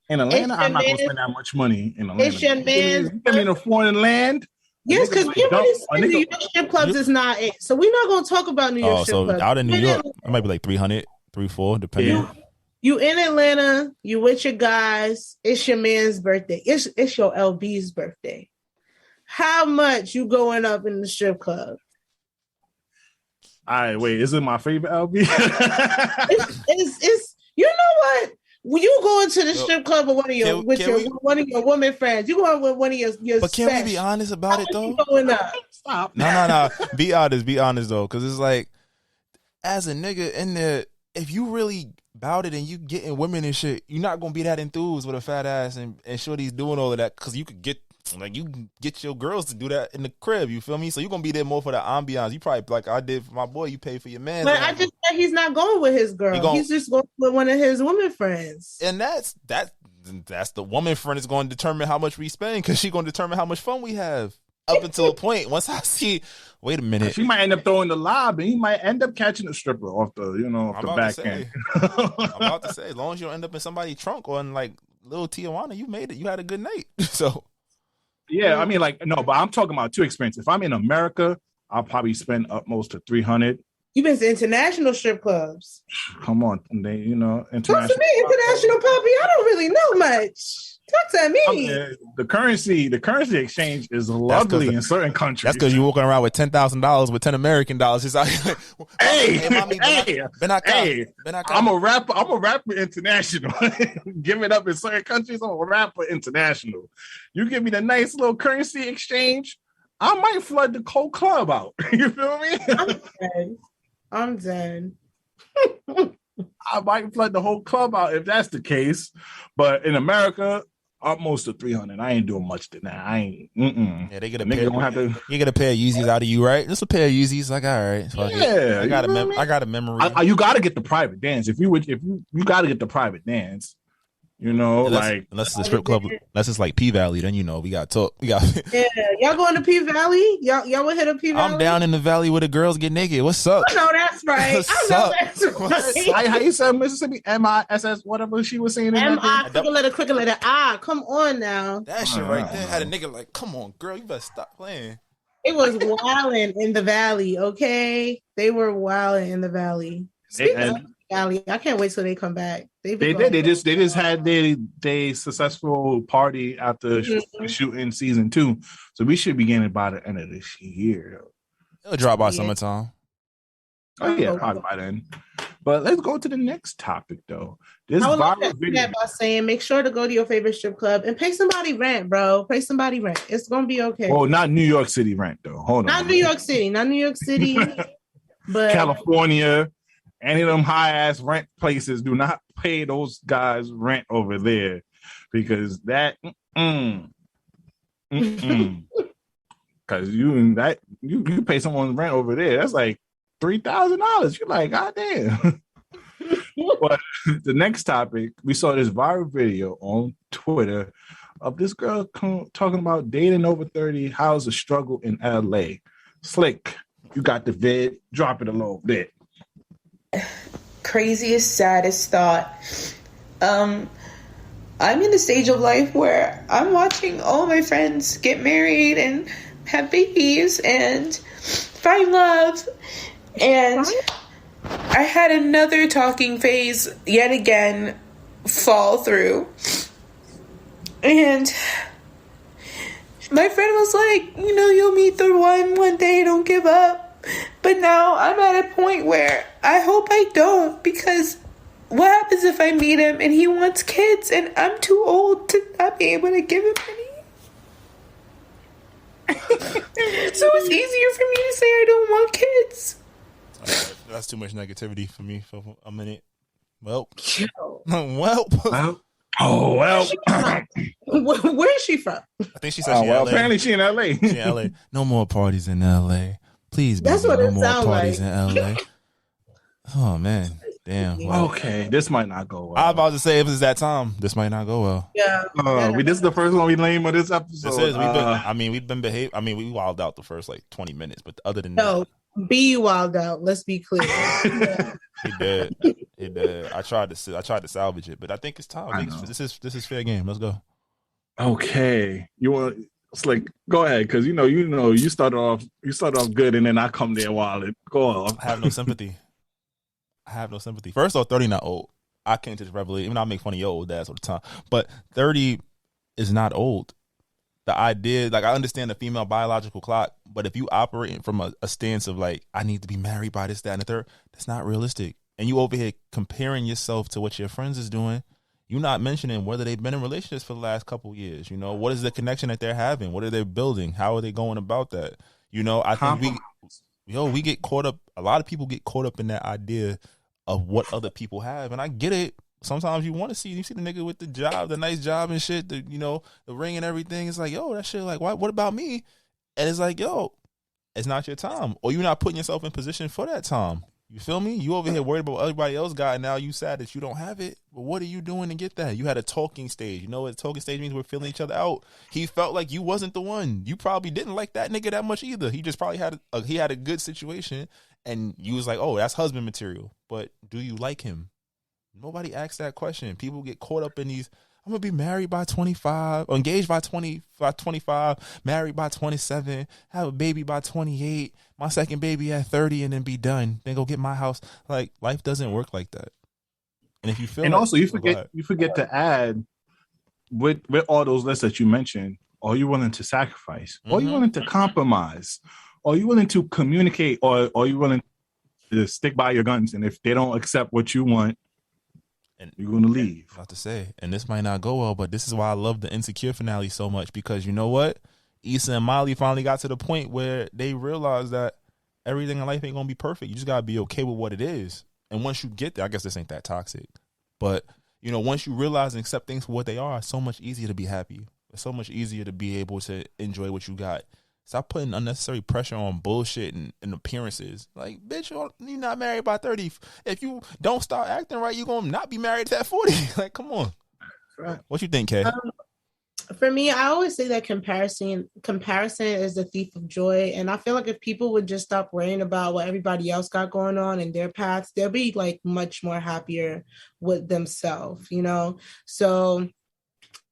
In Atlanta, I'm not gonna spend that much money in Atlanta. It's your man's. You mean a foreign land? Yes, because New York strip clubs is not it. So we're not gonna talk about New York strip clubs. Out in New York, it might be like 300, 300, depending. You in Atlanta, you with your guys, it's your man's birthday. It's your LB's birthday. How much you going up in the strip club? All right, wait, is it my favorite LB? it's you know what? When you going to the strip club with one of your woman friends, you going with one of your But can we be honest about it though? Going up? Stop. No. Be honest though, because it's like, as a nigga in there, if you really about it and you getting women and shit, you're not gonna be that enthused with a fat ass and shorty's doing all of that because you could get your girls to do that in the crib. You feel me? So you're gonna be there more for the ambiance. You probably like I did for my boy. You pay for your man. But I just said he's not going with his girl. He's just going with one of his woman friends. And that's the woman friend is going to determine how much we spend because she's going to determine how much fun we have. Up until a point, once I see, wait a minute, she might end up throwing the lob, and he might end up catching a stripper off the, off the back end. I'm about to say, as long as you don't end up in somebody's trunk or in like little Tijuana, you made it. You had a good night. So, yeah, I mean, like no, but I'm talking about too expensive. If I'm in America, I'll probably spend up most to $300. You've been to international strip clubs. Come on, they, international. Talk to me, international puppy. I don't really know much. Talk to me. The currency exchange is lovely in certain countries. That's because you're walking around with $10,000 with 10 American dollars. Just like, I'm a rapper international. Give it up in certain countries. I'm a rapper international. You give me the nice little currency exchange, I might flood the whole club out. You feel me? I'm dead. I might flood the whole club out if that's the case. But in America, almost to 300. I ain't doing much than that. I ain't. Yeah, they get a nigga pair. Have to, you get a pair of Yeezys out of you, right? Just a pair of Yeezys. Like, all right, yeah. I got a memory. You got to get the private dance. If you got to get the private dance. You know, unless it's a strip club, unless it's like P Valley, then we got to talk. Yeah, y'all going to P Valley? Y'all would hit a P Valley? I'm down in the valley where the girls get naked. What's up? I know that's right. What's up? How you said Mississippi? MISS, whatever she was saying. M-I, quicker letter I. Come on now. That shit right there had a nigga like, come on, girl, you better stop playing. It was wilding in the valley, okay? They were wilding in the valley. Valley. I can't wait till they come back. They did. They just had their successful party after shooting season 2, so we should be getting by the end of this year. It'll drop by summertime. Oh yeah, probably by then. But let's go to the next topic though. This I would viral like video. By saying, make sure to go to your favorite strip club and pay somebody rent, bro. Pay somebody rent. It's gonna be okay. Oh, not New York City rent though. Hold on. Not New York City, but California. Any of them high ass rent places do not pay those guys rent over there, because that because you pay someone rent over there, that's like $3,000. You're like, God damn. But the next topic, we saw this viral video on Twitter of this girl talking about dating over 30. How's the struggle in LA? Slick, you got the vid. Drop it a little bit. Craziest, saddest thought. I'm in the stage of life where I'm watching all my friends get married and have babies and find love, and I had another talking phase yet again fall through, and my friend was like, you'll meet the one day, don't give up. But now I'm at a point where I hope I don't, because what happens if I meet him and he wants kids and I'm too old to not be able to give him any? So it's easier for me to say I don't want kids. That's too much negativity for me for a minute. Well. Oh, well. Where is she from? I think she said she in LA. Apparently she in LA. She in LA. No more parties in LA. Please, baby, no more parties in LA. Oh, man. Damn. Well, okay, this might not go well. I was about to say, if it's that time, this might not go well. Yeah. This is the first one we lame of this episode. This is. We've been behaving. I mean, we wilded out the first 20 minutes, but other than that. Be wild out. Let's be clear. Yeah. He did. I tried to salvage it, but I think it's time. This is fair game. Let's go. Okay. You want... It's like, go ahead, because you started off good, and then I come there wild. Go on. I have no sympathy. First off, 30 not old. I came to this revelation. Even though I make fun of your old dads all the time, but 30 is not old. The idea, I understand the female biological clock, but if you operate from a stance of I need to be married by this, that, and the third, that's not realistic. And you over here comparing yourself to what your friends is doing. You're not mentioning whether they've been in relationships for the last couple of years. What is the connection that they're having? What are they building? How are they going about that? I think we get caught up. A lot of people get caught up in that idea of what other people have. And I get it. Sometimes you want to see the nigga with the job, the nice job and shit, the ring and everything. It's like, yo, that shit, what about me? And it's like, yo, it's not your time. Or you're not putting yourself in position for that time. You feel me? You over here worried about what everybody else got, and now you sad that you don't have it. But what are you doing to get that? You had a talking stage. You know what a talking stage means? We're feeling each other out. He felt like you wasn't the one. You probably didn't like that nigga that much either. He just probably had a good situation, and you was like, oh, that's husband material. But do you like him? Nobody asks that question. People get caught up in these, I'm going to be married by 25, or engaged by 25, married by 27, have a baby by 28, my second baby at 30, and then be done. Then go get my house. Life doesn't work like that. And if you feel also you forget to add with all those lists that you mentioned, are you willing to sacrifice? Are you willing to compromise? Are you willing to communicate? Or are you willing to stick by your guns? And if they don't accept what you want, and you're going to leave. About to say, and this might not go well, but this is why I love the Insecure finale so much, because you know what? Issa and Molly finally got to the point where they realized that everything in life ain't going to be perfect. You just got to be okay with what it is. And once you get there, I guess this ain't that toxic, but you know, once you realize and accept things for what they are, it's so much easier to be happy. It's so much easier to be able to enjoy what you got. Stop putting unnecessary pressure on bullshit and appearances. Like, bitch, you're not married by 30. If you don't start acting right, you're going to not be married at 40. Like, come on. Right. What you think, Kay? For me, I always say that comparison is the thief of joy. And I feel like if people would just stop worrying about what everybody else got going on in their paths, they'll be like much more happier with themselves, you know? So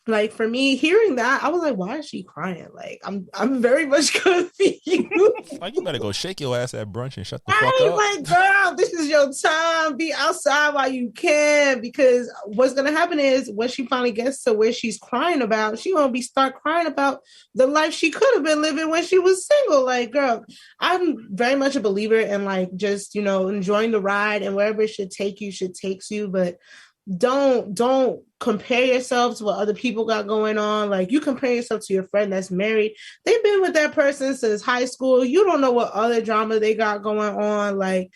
like for me, hearing that, I was like, why is she crying? Like, I'm very much confused. Like, you better go shake your ass at brunch and shut the fuck up. Like, girl, this is your time. Be outside while you can. Because what's gonna happen is when she finally gets to where she's crying about, she gonna start crying about the life she could have been living when she was single. Like, girl, I'm very much a believer in like just, you know, enjoying the ride, and wherever it should take you, but don't compare yourself to what other people got going on. Like, you compare yourself to your friend that's married. They've been with that person since high school. You don't know what other drama they got going on. Like,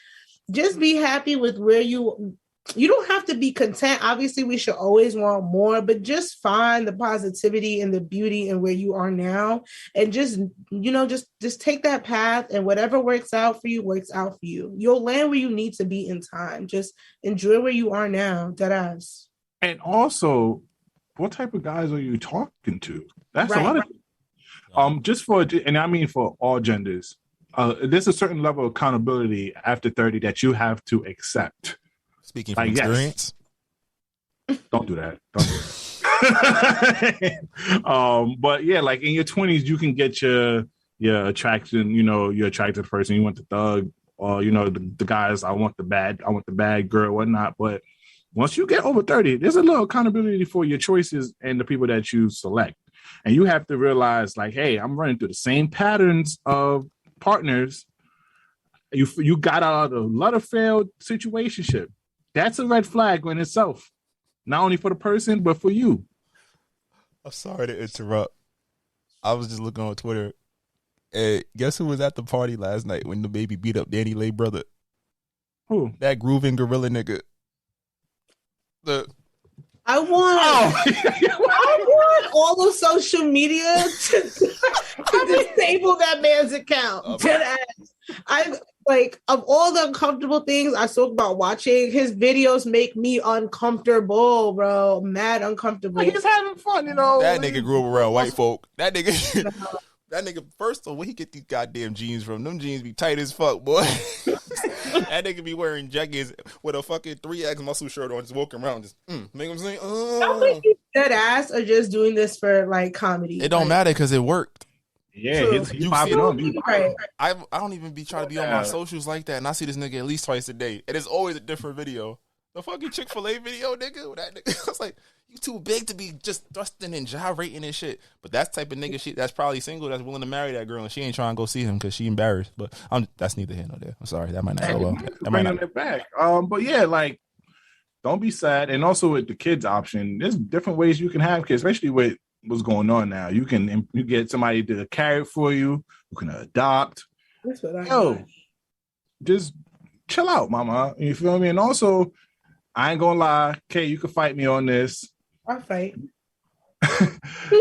just be happy with where you don't have to be content. Obviously, we should always want more, but just find the positivity and the beauty in where you are now. And just, you know, just take that path, and whatever works out for you, works out for you. You'll land where you need to be in time. Just enjoy where you are now. Deadass. And also, what type of guys are you talking to? That's right. A lot of just for, and I mean for all genders, there's a certain level of accountability after 30 that you have to accept. Speaking from experience. Don't do that. But yeah, like in your 20s, you can get your attraction, you know, you're attracted to the person, you want the thug, or, you know, the guys, I want the bad girl, whatnot. But once you get over 30, there's a little accountability for your choices and the people that you select. And you have to realize, like, hey, I'm running through the same patterns of partners. You got out of a lot of failed situationship. That's a red flag in itself, not only for the person, but for you. I'm sorry to interrupt. I was just looking on Twitter. Hey, guess who was at the party last night when the baby beat up Danny Lay brother? Who? That grooving gorilla nigga. I want all of social media to disable that man's account. Like, of all the uncomfortable things I spoke about watching, his videos make me uncomfortable, bro. Mad uncomfortable. He's having fun, you know. That nigga grew up around white folk. That nigga, first of all, where he get these goddamn jeans from? Them jeans be tight as fuck, boy. That nigga be wearing jackets with a fucking 3X muscle shirt on, just walking around, just make him sing. I think he's dead ass or just doing this for like comedy. It don't matter because it worked. Yeah, he's popping on. I don't even be trying to be on my socials like that, and I see this nigga at least twice a day, and it's always a different video. The fucking Chick-fil-A video, nigga. That nigga, I was like, you too big to be just thrusting and gyrating and shit. But that's type of nigga that's probably single, that's willing to marry that girl, and she ain't trying to go see him because she embarrassed. But that's neither here nor there. I'm sorry, that might not go well. That might not. It back. But yeah, like, don't be sad. And also with the kids option, there's different ways you can have kids, especially with what's going on now. You get somebody to carry it for you. You can adopt. That's what I just chill out, mama. You feel me? And also, I ain't gonna lie, Kay, you can fight me on this. I'll fight.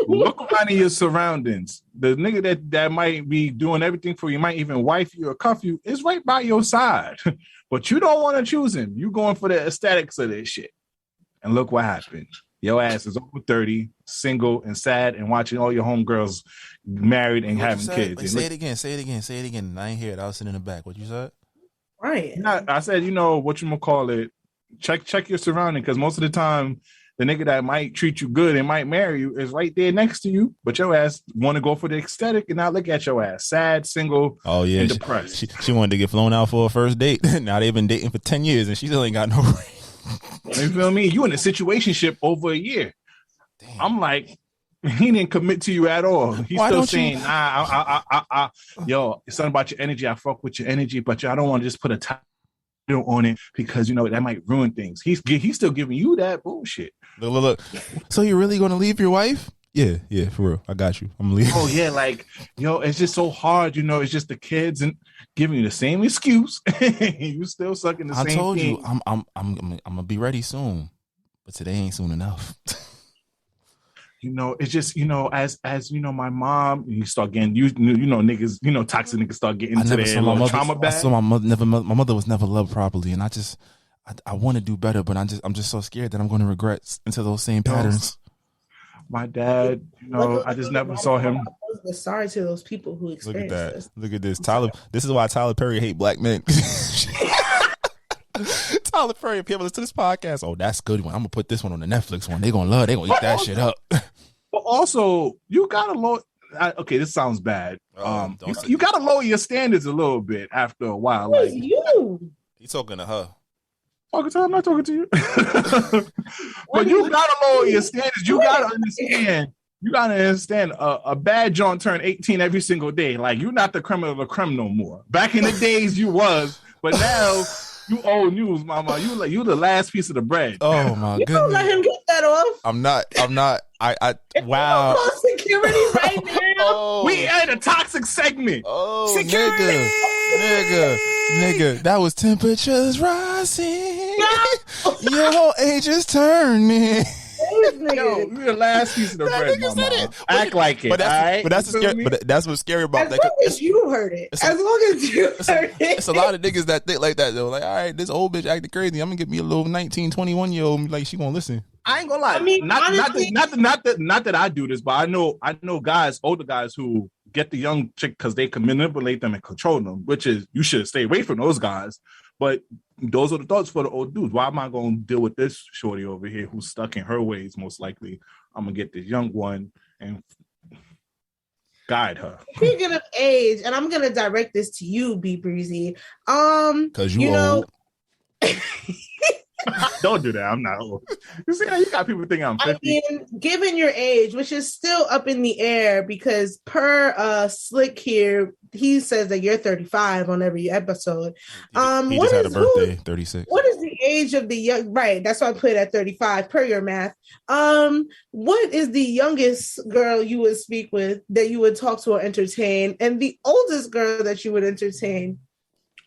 Look around in your surroundings. The nigga that might be doing everything for you, might even wife you or cuff you, is right by your side. But you don't want to choose him. You going for the aesthetics of this shit. And look what happened. Your ass is over 30, single and sad, and watching all your homegirls married and having kids. Wait, say it again. I ain't hear it. I was sitting in the back. What you said? Right. I said, you know, what you gonna call it? Check your surrounding, because most of the time, the nigga that might treat you good and might marry you is right there next to you, but your ass want to go for the aesthetic and not look at your ass sad, single, and depressed. She wanted to get flown out for a first date. Now they've been dating for 10 years and she still ain't got no ring. You feel me? You in a situationship over a year. I'm like, he didn't commit to you at all. He's still saying, yo, it's something about your energy. I fuck with your energy, but I don't want to just put a title on it because that might ruin things. He's still giving you that bullshit. Look. So you're really gonna leave your wife? Yeah, for real. I got you. I'm leaving. Oh yeah, like it's just so hard. It's just the kids and giving you the same excuse. You still sucking the same. I told you, I'm gonna be ready soon, but today ain't soon enough. It's just as my mom, you start getting niggas, toxic niggas start getting into their trauma bag. I saw my mother was never loved properly, and I want to do better, but I'm just so scared that I'm going to regret into those same patterns. My dad, I just never saw him. Sorry to those people who experienced this. Look at this, Tyler. This is why Tyler Perry hate black men. Tyler Perry, people listen to this podcast. Oh, that's a good one. I'm gonna put this one on the Netflix one. They gonna eat that shit up. But also, you gotta lower. Okay, this sounds bad. You gotta lower your standards a little bit after a while. Like you. He's talking to her. Talking to her, I'm not talking to you. But you gotta lower your standards. You gotta understand. You gotta understand. A bad John turned 18 every single day. Like you're not the creme of the creme no more. Back in the days, you was, but now. You old news, mama. You the last piece of the bread. Oh my goodness. Don't let him get that off. I'm not. I wow. Security right now. Oh. We at a toxic segment. Oh, security. Nigga. That was temperatures rising. No. Your whole age is turning. Yo, you're the last piece of the bread, mama. Act like it. But that's what's scary about as that. Long as you heard it. As long as you heard it. It's a lot of niggas that think like that though. Like, all right, this old bitch acting crazy. I'm gonna get me a little 19, 21-year-old. Like, she gonna listen. I ain't gonna lie. I mean, not that I do this, but I know guys, older guys who get the young chick because they can manipulate them and control them. Which is, you should stay away from those guys. But those are the thoughts for the old dudes. Why am I going to deal with this shorty over here who's stuck in her ways? Most likely, I'm going to get this young one and guide her. Speaking of age, and I'm going to direct this to you, B Breezy. Because you old. Don't do that. I'm not old. You see how you got people thinking I'm 50. I mean, given your age, which is still up in the air, because per Slick here, he says that you're 35 on every episode. He just had a birthday, 36. What is the age of the young? Right, that's why I put it at 35 per your math. What is the youngest girl you would speak with that you would talk to or entertain, and the oldest girl that you would entertain?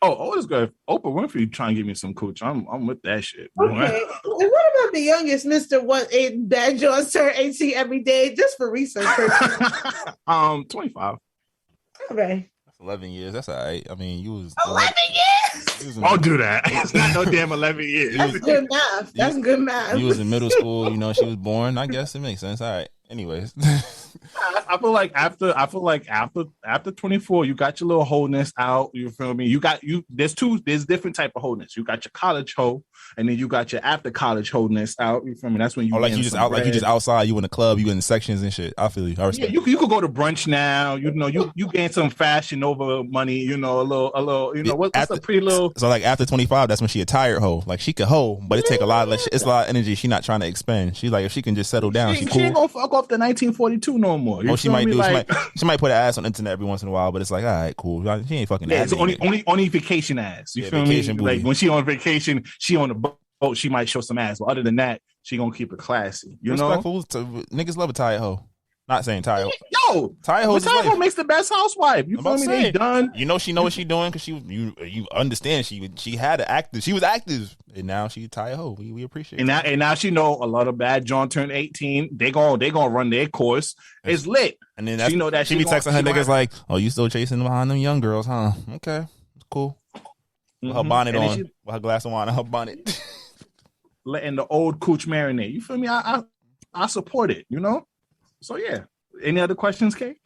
Oh, oldest girl, Oprah Winfrey trying to give me some cooch. I'm with that shit. Okay. And what about the youngest Mr. Bad Jones turn 18 every day just for research purposes? 25. Okay. 11 years. That's all right. I mean, you was 11 years. Don't do that. It's not no damn 11 years. That's good math. That's good math. You was in middle school. She was born. I guess it makes sense. All right. Anyways. I feel like after 24, you got your little wholeness out. You feel me? There's different type of wholeness. You got your college hoe, and then you got your after college wholeness out. You feel me? That's when you you just outside, you in the club, you in the sections and shit. I feel you. I respect. Yeah, you could go to brunch now. You gain some fashion over money. A little. What's a pretty little. So like after 25, that's when she a tired hoe. Like she could hoe, but it take a lot. It's a lot of energy. She not trying to expend. She's like, if she can just settle down, she cool. She ain't gonna fuck off the 1942 no more. She might do. She might put her ass on the internet every once in a while, but it's like, all right, cool. She ain't fucking. Yeah, it's only vacation ass. You feel me? Booty. Like when she on vacation, she on the boat. She might show some ass, but other than that, she gonna keep it classy. Respectful to niggas love a tired hoe. Not saying tired hoe. Yo, tired hoe makes the best housewife. You feel me? They done. She know what she doing because you understand she had an active. She was active, and now she tired hoe. We appreciate it. And now she know a lot of bad John turned 18. They gonna run their course. It's lit. And then she know that she be texting her niggas like, "Oh, you still chasing behind them young girls, huh? Okay, it's cool." With her bonnet on, with her glass of wine and her bonnet. Letting the old cooch marinate. You feel me? I support it. So yeah. Any other questions, Kay?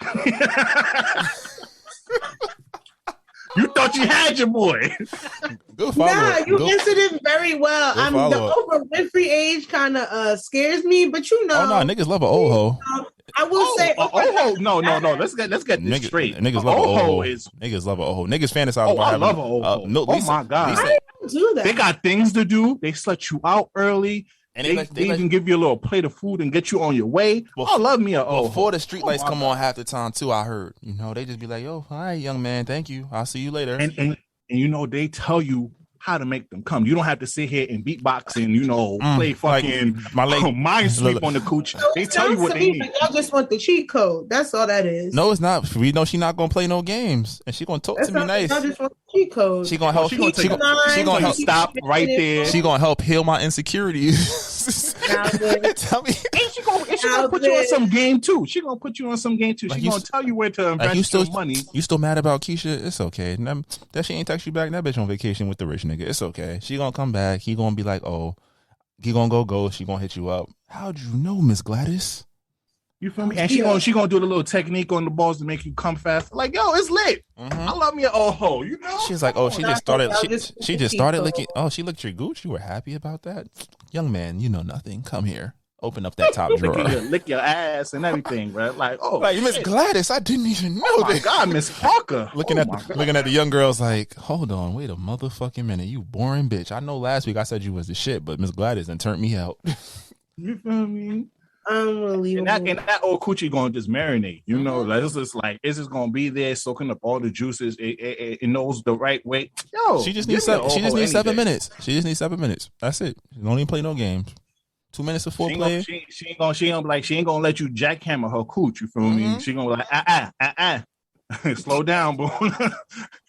You thought you had your boy. Good follow. Nah, you answered it very well. The Oprah Winfrey age kind of scares me, but Oh no, niggas love an old hoe. I will say, old hoe. No. Let's get this straight. Niggas love an old hoe. Niggas love an old hoe. Niggas fantasize about having. I love an old hoe. No, my god. I don't do that. They got things to do. They slut you out early. And they even give you a little plate of food and get you on your way. Love me before the street lights come on half the time too. I heard, they just be like, "Yo, all right, young man, thank you. I'll see you later." And they tell you how to make them come. You don't have to sit here and beatbox and play fucking Minesweep on the cooch. They tell you what they need. Y'all just want the cheat code. That's all that is. No, it's not. We know she's not gonna play no games, and she gonna talk to me nice. I just want the cheat code. She gonna help. She gonna help. Stop right there. She gonna help heal my insecurities. Tell me. And she gonna put you on some game too. She gonna put you on some game too. She gonna tell you where to invest your money. You still mad about Keisha? It's okay. That she ain't text you back. That bitch on vacation with the rich nigga. It's okay. She gonna come back. He gonna be like, oh, he gonna go. She gonna hit you up. How'd you know, Miss Gladys? You feel me? And she gonna do the little technique on the balls to make you come fast. Like, yo, it's lit. I love me an ho. She's like, oh, she just started licking. Oh, she licked your gooch. You were happy about that, young man. You know nothing. Come here. Open up that top drawer. Lick your ass and everything, bro. Like, Miss Gladys, I didn't even know. Oh my God, Miss Parker. looking at the young girls like, hold on, wait a motherfucking minute, you boring bitch. I know last week I said you was the shit, but Miss Gladys done turned me out. You feel me? Unbelievable. And that old coochie gonna just marinate. Like it's just gonna be there soaking up all the juices. It knows the right way. Yo, she just needs 7 minutes. She just needs 7 minutes. That's it. She don't even play no games. 2 minutes of foreplay. She ain't gonna let you jackhammer her cooch. You feel me? She gonna be like slow down, boo.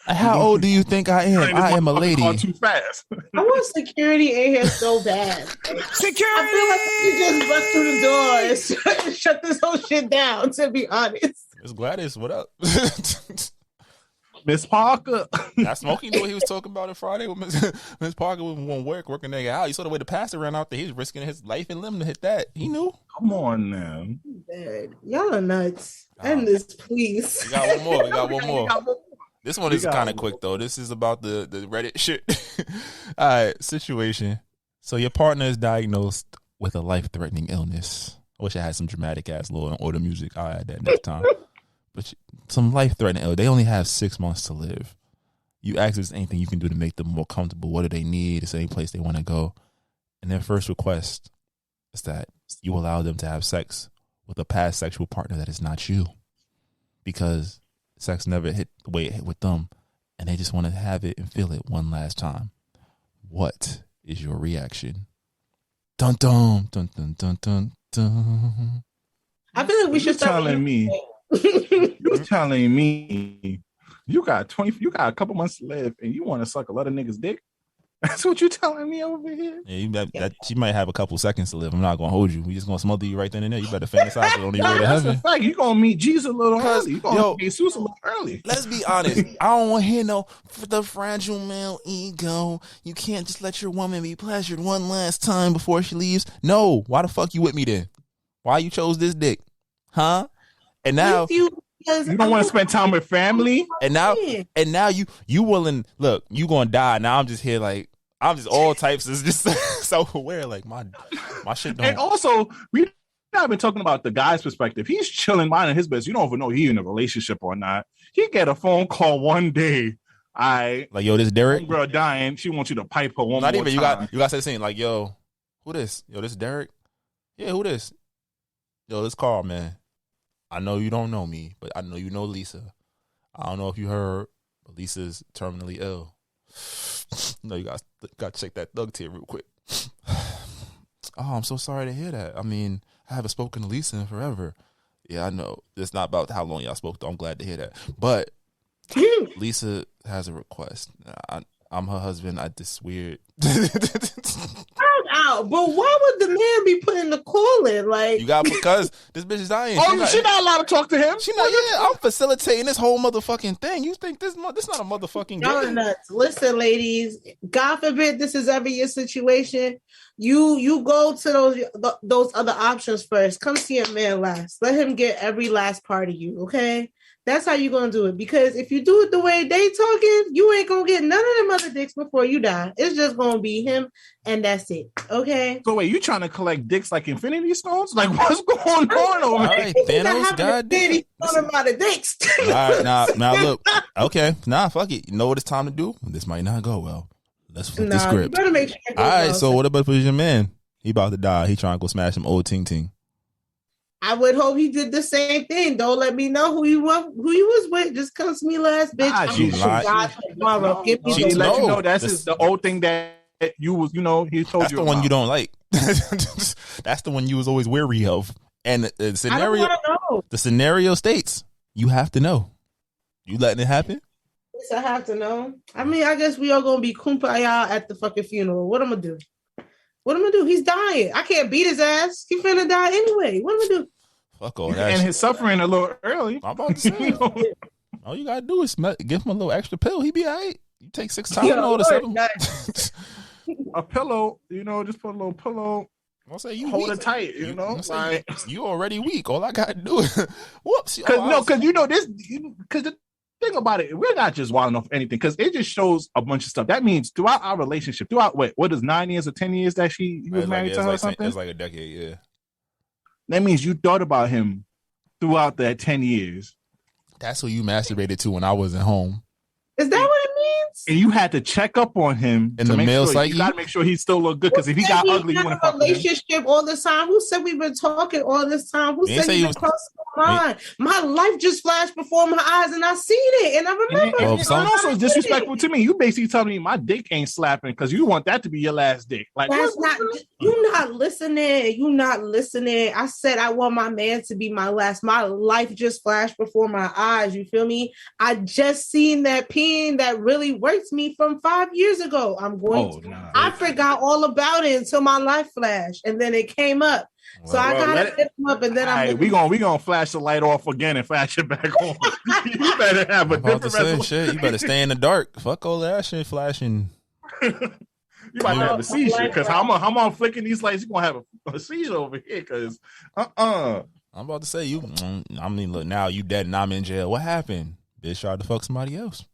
How old do you think I am? I am a lady. Too fast. I want security in here so bad. Security. I feel like you just bust through the door and shut this whole shit down. To be honest, Miss Gladys, what up? Miss Parker. That Smokey knew what he was talking about on Friday with Miss Parker won't working nigga out. You saw the way the pastor ran out there. He's risking his life and limb to hit that. He knew. Come on now. Y'all are nuts. End this, please. We got one more. This one is kind of quick though. This is about the Reddit shit. All right, situation. So your partner is diagnosed with a life-threatening illness. I wish I had some dramatic ass Law and Order music. I'll add that next time. But some life-threatening illness. They only have 6 months to live. You ask if there's anything you can do to make them more comfortable. What do they need? Is there any place they want to go? And their first request is that you allow them to have sex with a past sexual partner that is not you. Because sex never hit the way it hit with them. And they just want to have it and feel it one last time. What is your reaction? Dun dun dun dun dun dun dun. I feel like we should start telling me. You're telling me you got a couple months to live and you want to suck a lot of niggas' dick? That's what you telling me over here? Yeah, she might have a couple seconds to live. I'm not gonna hold you. We just gonna smother you right then and there. You better fantasize on your way to heaven. Like you gonna meet Jesus a little early. You gonna meet Jesus a little early. Let's be honest. I don't want to hear no for the fragile male ego. You can't just let your woman be pleasured one last time before she leaves. No. Why the fuck you with me then? Why you chose this dick? Huh? And now you don't want to spend time with family. And now you willing, look, you gonna die. Now I'm just here like I'm just all types is just so aware. Like my shit don't. And also we not been talking about the guy's perspective. He's chilling, minding his business. You don't even know he in a relationship or not. He get a phone call one day. Like yo, this Derek girl dying. She wants you to pipe her one more time. You got to say the same. Like yo, who this? Yo, this Derek. Yeah, who this? Yo, this Carl, man. I know you don't know me, but I know you know Lisa. I don't know if you heard, but Lisa's terminally ill. No, you got to check that thug tier real quick. Oh, I'm so sorry to hear that. I mean, I haven't spoken to Lisa in forever. Yeah, I know. It's not about how long y'all spoke, though. I'm glad to hear that. But Lisa has a request. I'm her husband. This weird. Out, but why would the man be putting the call in? Like because this bitch is dying. She not allowed to talk to him. She not. Yeah, I'm facilitating this whole motherfucking thing. You think this not a motherfucking game? Nuts. Listen, ladies. God forbid this is ever your situation. You go to those other options first. Come see a man last. Let him get every last part of you. Okay. That's how you're going to do it. Because if you do it the way they talking, you ain't going to get none of them other dicks before you die. It's just going to be him and that's it. Okay? So wait, you trying to collect dicks like Infinity Stones? Like what's going on over here? All right, Thanos, goddamn. All right, now look. Okay, fuck it. You know what it's time to do? This might not go well. Let's flip the script. You better make sure all right, so what about your man? He about to die. He trying to go smash some old ting ting. I would hope he did the same thing. Don't let me know who he was with. Just come to me last, bitch. Nah, she lied. Tomorrow. Give me She the let you know that's the old thing that you was, he told you. That's the one you don't like. That's the one you was always wary of. And the scenario, I don't want to know. The scenario states you have to know. You letting it happen? Yes, I have to know. I mean, I guess we are gonna be kumbaya at the fucking funeral. What I'm gonna do? He's dying. I can't beat his ass. He finna die anyway. What am I do? Fuck all that. And his suffering a little early. I'm about to say. All you gotta do is give him a little extra pill. He be all right. You take 6 Tylenol to 7. A pillow, just put a little pillow. I'll say you hold weak. it tight, like you already weak. All I gotta do is whoops. Because the thing about it, we're not just wilding off anything because it just shows a bunch of stuff. That means throughout our relationship, what is 9 years or 10 years that he was married to her or something? It's like a decade, yeah. That means you thought about him throughout that 10 years. That's who you masturbated to when I wasn't home. Is that what it means? And you had to check up on him in the male psyche. You got to make sure he still look good because if he got ugly, you want to fuck with him. Relationship all the time. Who said we've been talking all this time? Who said you've been crossing my mind? My life just flashed before my eyes, and I seen it, and I remember. And also disrespectful to me. You basically telling me my dick ain't slapping because you want that to be your last dick. Like that's not. You not listening. You not listening. I said I want my man to be my last. My life just flashed before my eyes. You feel me? I just seen that peen that really worked me from 5 years ago. I'm going to. Nah, I forgot all about it until my life flashed, and then it came up. Well, so I gotta hit him up, and then we gonna flash the light off again and flash it back on. You better have a different resolution. Shit. You better stay in the dark. Fuck all that shit flashing. You might have a seizure because how I'm flicking these lights, you gonna have a seizure over here because I'm about to say you. I mean, look, now you dead and I'm in jail. What happened? Bitch tried to fuck somebody else.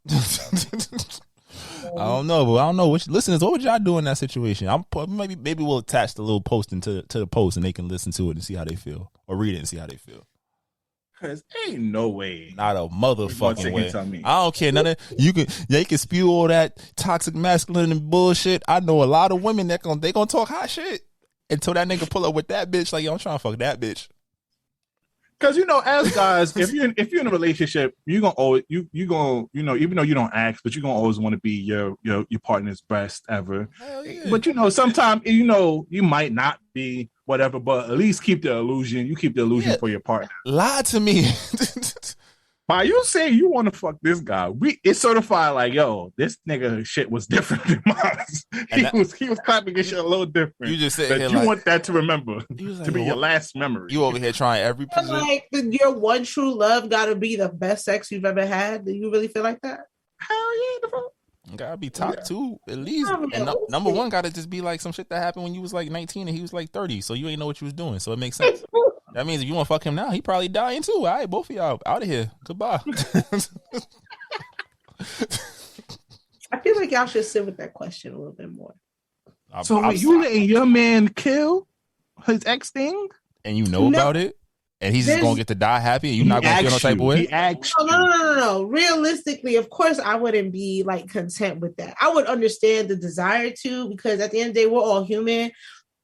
I don't know, but I don't know. Listeners, what would y'all do in that situation? Maybe we'll attach the little post to the post and they can listen to it and see how they feel, or read it and see how they feel. Cause ain't no way, not a motherfucking way. I don't care none of they can spew all that toxic masculine and bullshit. I know a lot of women that they gonna talk hot shit until that nigga pull up with that bitch. Like, yo, I'm trying to fuck that bitch. Because as guys, if you're in a relationship, you're gonna always even though you don't ask, but you're gonna always want to be your partner's best ever. Yeah. But sometimes you might not be whatever, but at least keep the illusion. You keep the illusion for your partner. Lie to me. By you saying you want to fuck this guy, it's certified like, yo, this nigga shit was different than mine. He was clapping his shit a little different. You just said you want that to remember to be your last memory. You over here trying every position. Like your one true love got to be the best sex you've ever had. Do you really feel like that? Hell yeah, gotta be top two at least. And number one gotta just be like some shit that happened when you was like 19 and he was like 30, so you ain't know what you was doing. So it makes sense. That means if you want to fuck him now, he probably dying too. All right, both of y'all out of here. Goodbye. I feel like y'all should sit with that question a little bit more. So you letting your man kill his ex thing? And you know about it? And he's just going to get to die happy and you're not going to feel no type of way? No. Realistically, of course, I wouldn't be like content with that. I would understand the desire to, because at the end of the day, we're all human,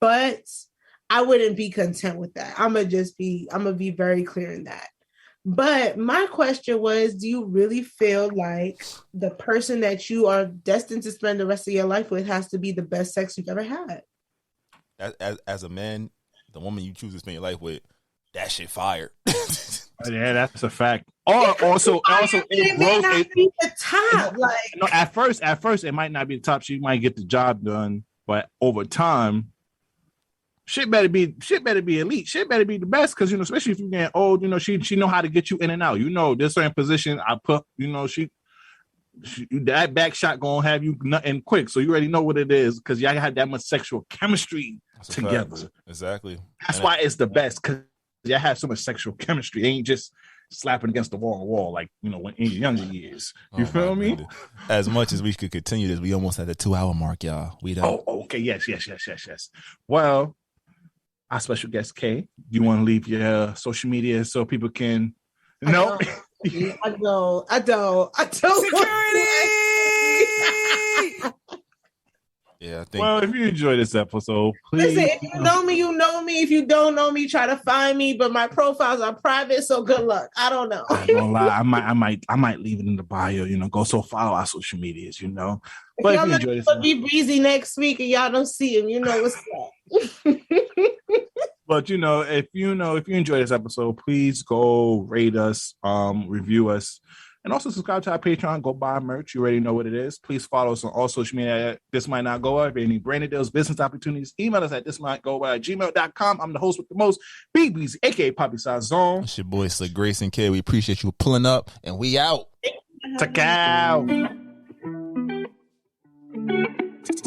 but I wouldn't be content with that. I'm going to be very clear in that. But my question was, do you really feel like the person that you are destined to spend the rest of your life with has to be the best sex you've ever had? As a man, the woman you choose to spend your life with, that shit fired. Yeah, that's a fact. Also, it may not be the top. At first, it might not be the top. She might get the job done, but over time, shit better be elite. Shit better be the best because especially if you're getting old, she know how to get you in and out. There's certain position I put. She that back shot gonna have you nutting quick, so you already know what it is because y'all had that much sexual chemistry together. Exactly. That's why it's the best because y'all have so much sexual chemistry. They ain't just slapping against the wall like when in your younger years. You feel me? Goodness. As much as we could continue this, we almost at the 2-hour mark, y'all. We done. Oh, okay. Yes. Well, our special guest Kay, you want to leave your social media so people can know? I don't. Security. Yeah, I think. Well, if you enjoyed this episode, please. Listen, if you know me, you know me. If you don't know me, try to find me. But my profiles are private, so good luck. I don't know. I ain't gonna lie. I might leave it in the bio. Go follow our social medias. But if you enjoyed this, gonna be breezy next week, and y'all don't see him. You know what's up. But if you enjoyed this episode, please go rate us, review us. And also subscribe to our Patreon. Go buy merch. You already know what it is. Please follow us on all social media. This might not go up. Any branded deals, business opportunities, email us at thismightgoby@gmail.com. I'm the host with the most, BBZ, aka Poppy Size Zone. It's your boy Slick Grayson K. We appreciate you pulling up, and we out. Take out.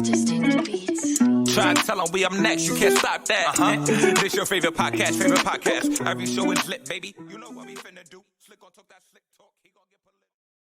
Just take the beats. Try to tell them we up next, you can't stop that. This your favorite podcast. Every show is lit, baby. You know what we finna do. Slick gon' talk that slick talk.